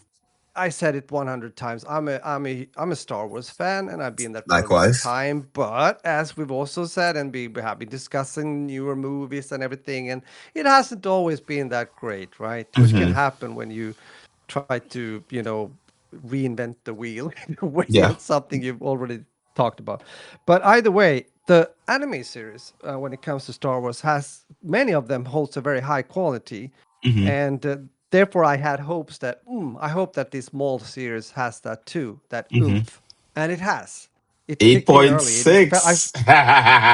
I said it 100 times. I'm a Star Wars fan, and I've been that for a long Likewise. time. But as we've also said, and we have been discussing newer movies and everything, and it hasn't always been that great, right? Which can Hmm. happen when you try to, reinvent the wheel in a way Yeah. on something you've already talked about. But either way, the anime series, when it comes to Star Wars, has many of them holds a very high quality, Hmm. and therefore I had hopes that I hope that this Maul series has that too, that Hmm. oomph, and it has. It kicked in early. I 8.6.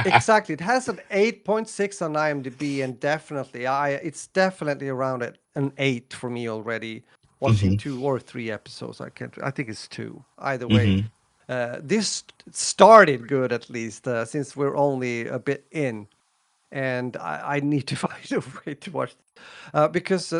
exactly. It has an 8.6 on IMDb, and definitely, it's definitely around at an 8 for me already. Watching Hmm. 2 or 3 episodes, I can't. I think it's two. Either way, Hmm. this started good at least, since we're only a bit in, and I need to find a way to watch, because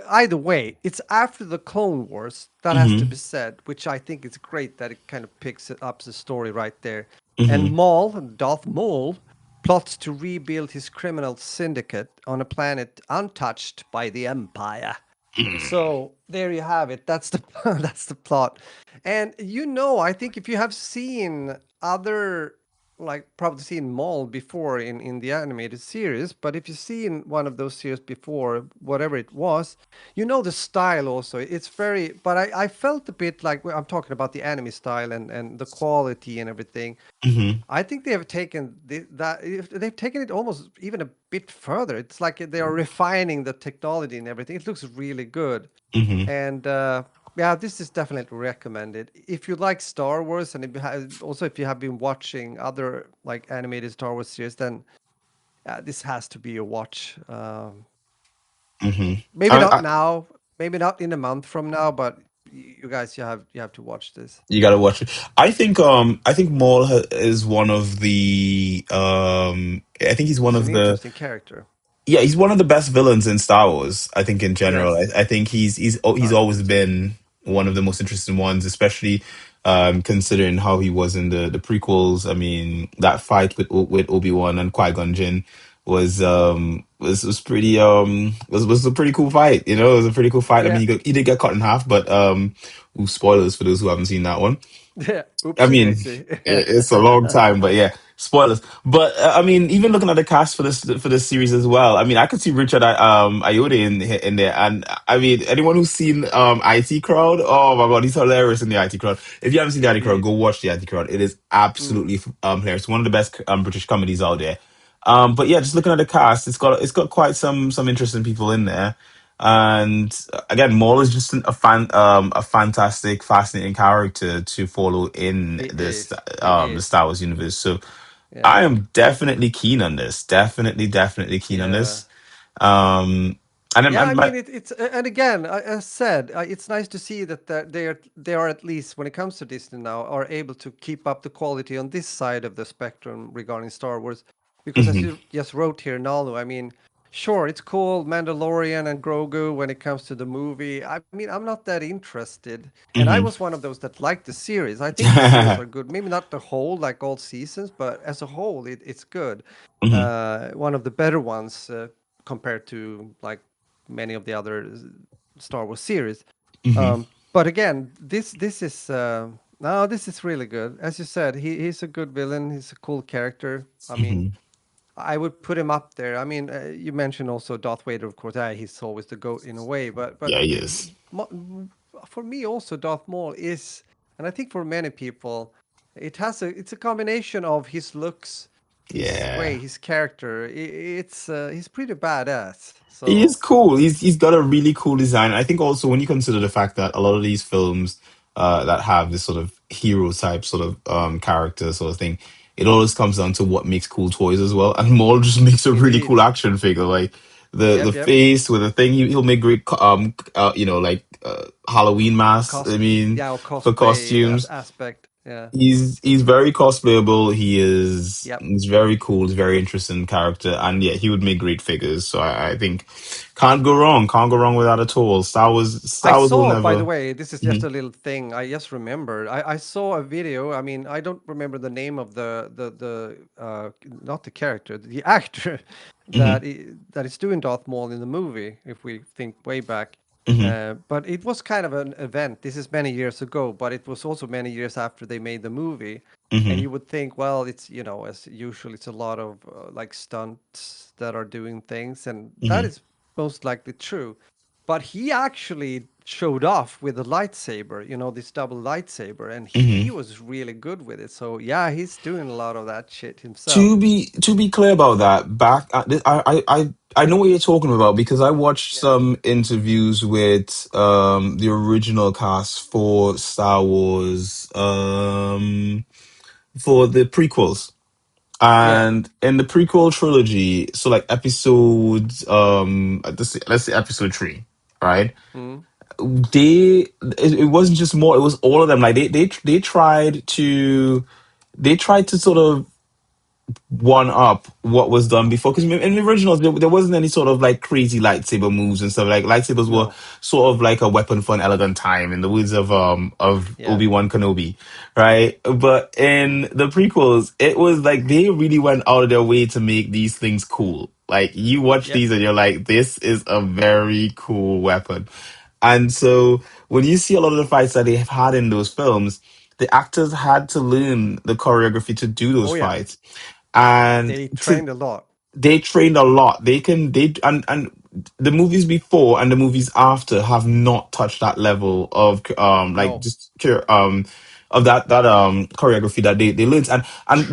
either way, it's after the Clone Wars. That has to Hmm. be said, which I think is great that it kind of picks it up the story right there. And Hmm. Maul, Darth Maul, plots to rebuild his criminal syndicate on a planet untouched by the Empire. So there you have it. That's the that's the plot. And I think if you have seen other, like probably seen Maul before in the animated series, but if you've seen one of those series before, whatever it was, you know the style also. It's very, but I felt a bit like, well, I'm talking about the anime style and the quality and everything. Hmm. I think they have taken they've taken it almost even a bit further. It's like they are refining the technology and everything. It looks really good, Hmm. and yeah, this is definitely recommended if you like Star Wars, and also if you have been watching other like animated Star Wars series, then this has to be a watch. Hmm. Maybe I, not I, now, maybe not in a month from now, but you guys, you have to watch this. you gotta watch it. I think Maul is one of the I think he's one He's an of the interesting character. yeah, he's one of the best villains in Star Wars. I think in general, Yes, I think he's I always agree too. been one of the most interesting ones, especially considering how he was in the prequels. I mean, that fight with Obi-Wan and Qui-Gon Jinn was pretty was a pretty cool fight. You know, it was a pretty cool fight. I mean, Yeah, he did get cut in half, but ooh, spoilers for those who haven't seen that one. yeah. I Oopsie mean, daisy. it's a long time, but yeah, spoilers. But I mean, even looking at the cast for this series as well, I mean, I could see Richard Ayoade in there, and I mean, anyone who's seen IT Crowd, oh my god, he's hilarious in the IT Crowd. If you haven't seen the IT Crowd, Indeed. go watch the IT Crowd. It is Mm, absolutely hilarious. One of the best British comedies out there. But yeah, just looking at the cast, it's got quite some interesting people in there. And again, Maul is just a fantastic, fascinating character to follow in he this is. He the is. Star Wars universe. So Yeah. I am definitely keen on this. Definitely keen on Yeah. this. Um, and Yeah, I mean my it's and again, as said, it's nice to see that they are at least when it comes to Disney now are able to keep up the quality on this side of the spectrum regarding Star Wars, because as mhm, you just wrote here, Nalu, I mean, sure, it's cool Mandalorian and Grogu when it comes to the movie. I mean, I'm not that interested, and I mhm. was one of those that liked the series. I think the series are good, maybe not the whole like all seasons, but as a whole, it's good. Mhm, One of the better ones compared to like many of the other Star Wars series. mhm, But again, this is no, this is really good. As you said, he's a good villain. He's a cool character. I mean, mhm. I would put him up there. I mean, you mentioned also Darth Vader, of course. He's always the goat in a way, but Yeah, he is. for me also Darth Maul is, and I think for many people, it's a combination of his looks, his way, Yeah. his character. It's he's pretty badass. He is So cool. He's got a really cool design. I think also when you consider the fact that a lot of these films that have this sort of hero type sort of character sort of thing, it always comes down to what makes cool toys as well. And Maul just makes a really indeed, cool action figure, like the yep, yep. face with the thing. He'll make great like Halloween masks. I Cos, mean, yeah, or for cosplay costumes. aspect. Yeah, He's very cosplayable. yep. He's very cool. He's very interesting character, and yeah, he would make great figures. So I think can't go wrong. Can't go wrong with that at all. I Star Wars will saw, by the never. way, this is just Mhm, a little thing. I just remembered. I saw a video. I mean, I don't remember the name of the not the character, the actor mhm, that is doing Darth Maul in the movie. If we think way back, Hmm. But it was kind of an event. This is many years ago, but it was also many years after they made the movie. And Hmm. you would think, well, it's, as usual, it's a lot of like stunts that are doing things, and that Hmm. is most likely true. But he actually showed off with a lightsaber, this double lightsaber, and Hmm. he was really good with it. So yeah, he's doing a lot of that shit himself. To be clear about that, back I know what you're talking about because I watched Yeah. some interviews with the original cast for Star Wars for the prequels. Yeah. And in the prequel trilogy, so like episodes let's say episode 3, right? Mm. It wasn't just more, it was all of them. Like they tried to sort of one up what was done before, because in the originals there wasn't any sort of like crazy lightsaber moves and stuff. Like lightsabers were No. sort of like a weapon for an elegant time in the words of Yeah. Obi-Wan Kenobi, right? But in the prequels it was like they really went out of their way to make these things cool. Like you watch Yep. these and you're like, this is a very cool weapon. And so when you see a lot of the fights that they have had in those films, the actors had to learn the choreography to do those Oh yeah. fights. And They to trained a lot. they trained a lot. They and the movies before and the movies after have not touched that level of like No. just of that choreography that they learned. And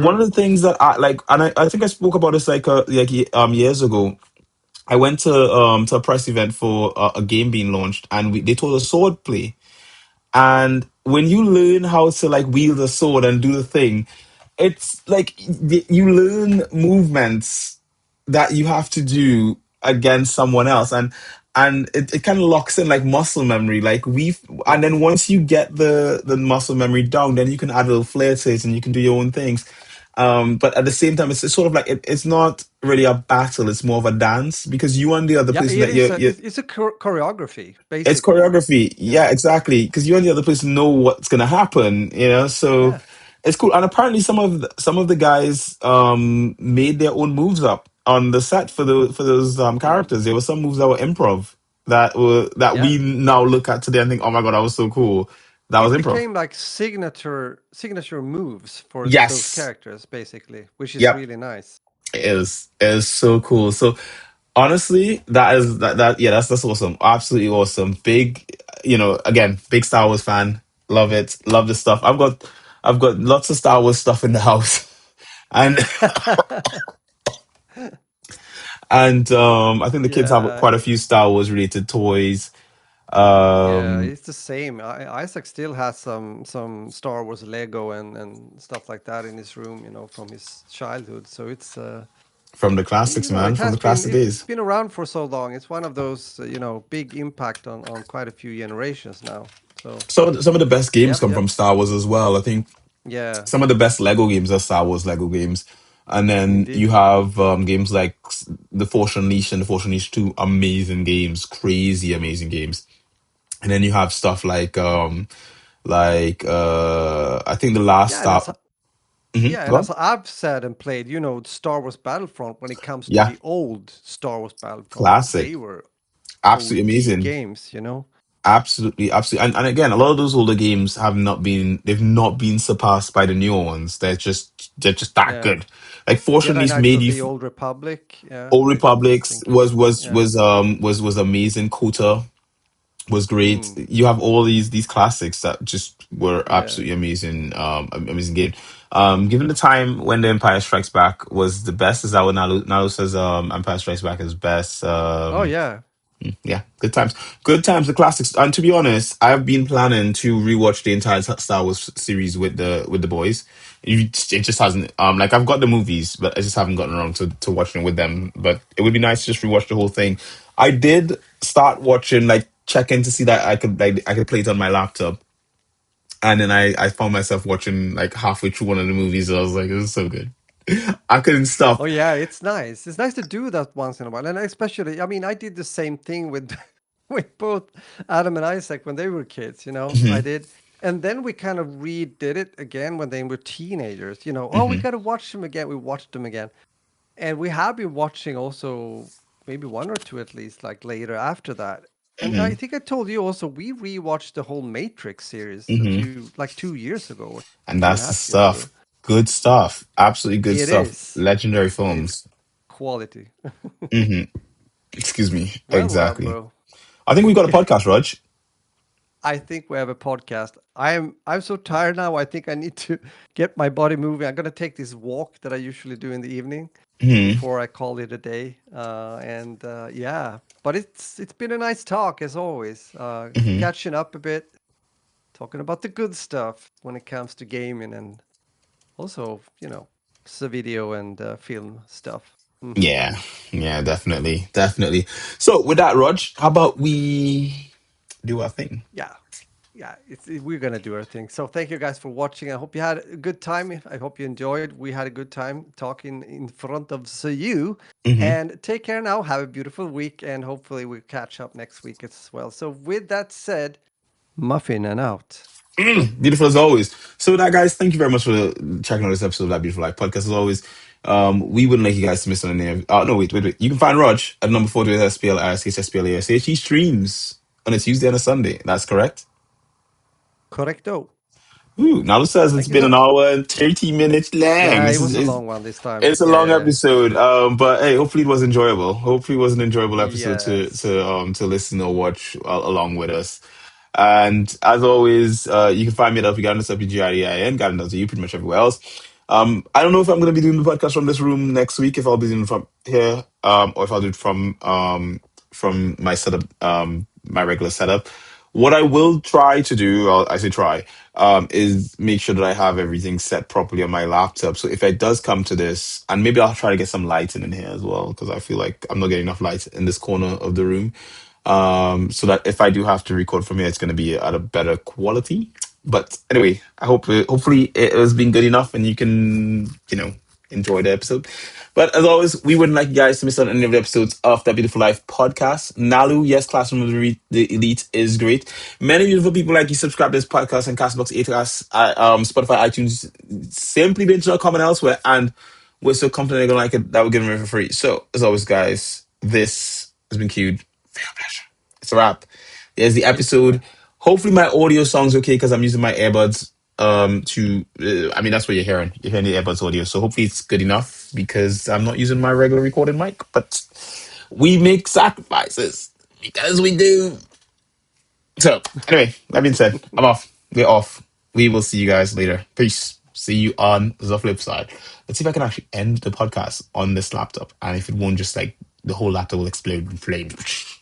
one of True. the things that I like, and I think I spoke about this years ago. I went to a press event for a game being launched, and they told us sword play. And when you learn how to like wield a sword and do the thing, it's like you learn movements that you have to do against someone else, and it kind of locks in like muscle memory. Like and then Yes. once you get the muscle memory down, then you can add a little flair to it and you can do your own things. But at the same time, it's sort of like it's not really a battle; it's more of a dance, because you and the other Yeah, person it that is you it's a choreography it's basically. choreography. Yeah. Yeah, exactly. Because you and the other person know what's gonna happen, so Yeah. it's cool. And apparently some of the guys made their own moves up on the set for those Mm. characters. There were some moves that were improv that Yeah. we now look at today and think, oh my god, that was so cool. That was It improv. became like signature moves for those Yes. characters basically, which is Yep. really nice. It is so cool. So honestly, yeah, that's awesome. Absolutely awesome. Big, again, big Star Wars fan. Love it. Love the stuff. I've got lots of Star Wars stuff in the house. And I think the kids have Yeah. quite a few Star Wars related toys. Yeah, Um it's the same. Isaac still has some Star Wars Lego and stuff like that in his room, from his childhood. So it's from the classics, man, it from has the been classic it's days. been around for so long. It's one of those big impact on quite a few generations now. So Some of the best games yep, come yep, from Star Wars as well. I think yeah, some of the best Lego games are Star Wars Lego games. And then you indeed. have games like The Force Unleashed and The Force Unleashed 2, amazing games, crazy Mm. amazing games. And then you have stuff like I think the last Yeah, and Star. yeah, and God, as I've said and played, Star Wars Battlefront. When it comes to yeah, the old Star Wars Battlefront, classic, they were absolutely OG amazing. games. Absolutely, absolutely, and again, a lot of those older games they've not been surpassed by the newer ones. They're just that Yeah. good. Like Force Jedi Unleashed Knights made of you. the Old Republic. Yeah, Old I'm just Republics thinking. Yeah. was amazing. Kota was great. Mm. You have all these classics that just were Yeah. absolutely amazing. Amazing game. Given the time when the Empire Strikes Back was the best, is that what Nalu says? Empire Strikes Back is best. Oh yeah. Yeah, good times. Good times, the classics. And to be honest, I've been planning to rewatch the entire Star Wars series with the boys. It just hasn't. Like I've got the movies, but I just haven't gotten around to watching it with them. But it would be nice to just rewatch the whole thing. I did start watching, like checking to see that I could play it on my laptop, and then I found myself watching like halfway through one of the movies. And I was like, this is so good. I couldn't Oh stop. yeah. It's nice. It's nice to do that once in a while, and especially, I mean, I did the same thing with with both Adam and Isaac when they were kids. I Hmm. did, and then we kind of redid it again when they were teenagers. Oh, we Hmm. got to watch them again. We watched them again, and we have been watching also maybe one or two at least, like later after that. And I Hmm. think I told you also we rewatched the whole Matrix series a Hmm. few like 2 years ago or And two and a that's the half years ago. stuff. Good stuff. Absolutely good It stuff. is. Legendary It's films. quality. Hmm. Excuse me. Well, Exactly. bro. I think we got a podcast, Raj. I think we have a podcast. I'm so tired now. I think I need to get my body moving. I'm gonna take this walk that I usually do in the evening Hmm. before I call it a day. And yeah, but it's been a nice talk as always. Hmm. Catching up a bit, talking about the good stuff when it comes to gaming and also the video and film stuff. Hmm. Yeah. Yeah, definitely. Definitely. So with that, Raj, how about we do our thing? Yeah, yeah, we're gonna do our thing. So thank you guys for watching. I hope you had a good time. I hope you enjoyed. We had a good time talking in front of you. Hmm. And take care now. Have a beautiful week, and hopefully we'll catch up next week as well. So with that said, muffin and out. Beautiful as always. So with that, guys, thank you very much for checking out this episode of That Beautiful Life podcast. As always, we wouldn't like you guys to miss on any of. No, wait. You can find Raj at number 4 with SPLRSHSPLASH. He streams on a Tuesday and a Sunday. That's correct. Correcto. Ooh, now it says it's Thank you been so. an hour and 30 minutes long. Yeah, This it is was a long one this time. it's a Yeah, long yeah. episode. But hey, hopefully it was enjoyable. Hopefully it was an enjoyable episode Yes. to listen or watch along with us. And as always, you can find me at Gardens, WGREIN, Gardens, you pretty much everywhere else. I don't know if I'm going to be doing the podcast from this room next week, if I'll be doing it from here, or if I'll do it from my setup, my regular setup. What I will try to do, I say try, is make sure that I have everything set properly on my laptop. So if it does come to this, and maybe I'll try to get some lighting in here as well, because I feel like I'm not getting enough light in this corner of the room. So that if I do have to record from here, it's going to be at a better quality. But anyway, I hope hopefully it has been good enough, and you can enjoy the episode. But as always, we wouldn't like you guys to miss out on any of the episodes of That Beautiful Life podcast. Nalu, yes, Classroom of the Elite is great. Many beautiful people like you subscribe to this podcast and Castbox, Acast, Spotify, iTunes, simply binge.com and elsewhere. And we're so confident they're going to like it that we're giving it for free. So, as always, guys, this has been queued. Real pleasure. It's a wrap. There's the It's a episode. wrap. Hopefully my audio sounds okay because I'm using my earbuds. To I mean that's what you're hearing. You're hearing the earbuds audio, so hopefully it's good enough because I'm not using my regular recording mic. But we make sacrifices because we do. So anyway, that being said, I'm off. We're off. We will see you guys later. Peace. See you on the flip side. Let's see if I can actually end the podcast on this laptop, and if it won't, just like the whole laptop will explode in flames.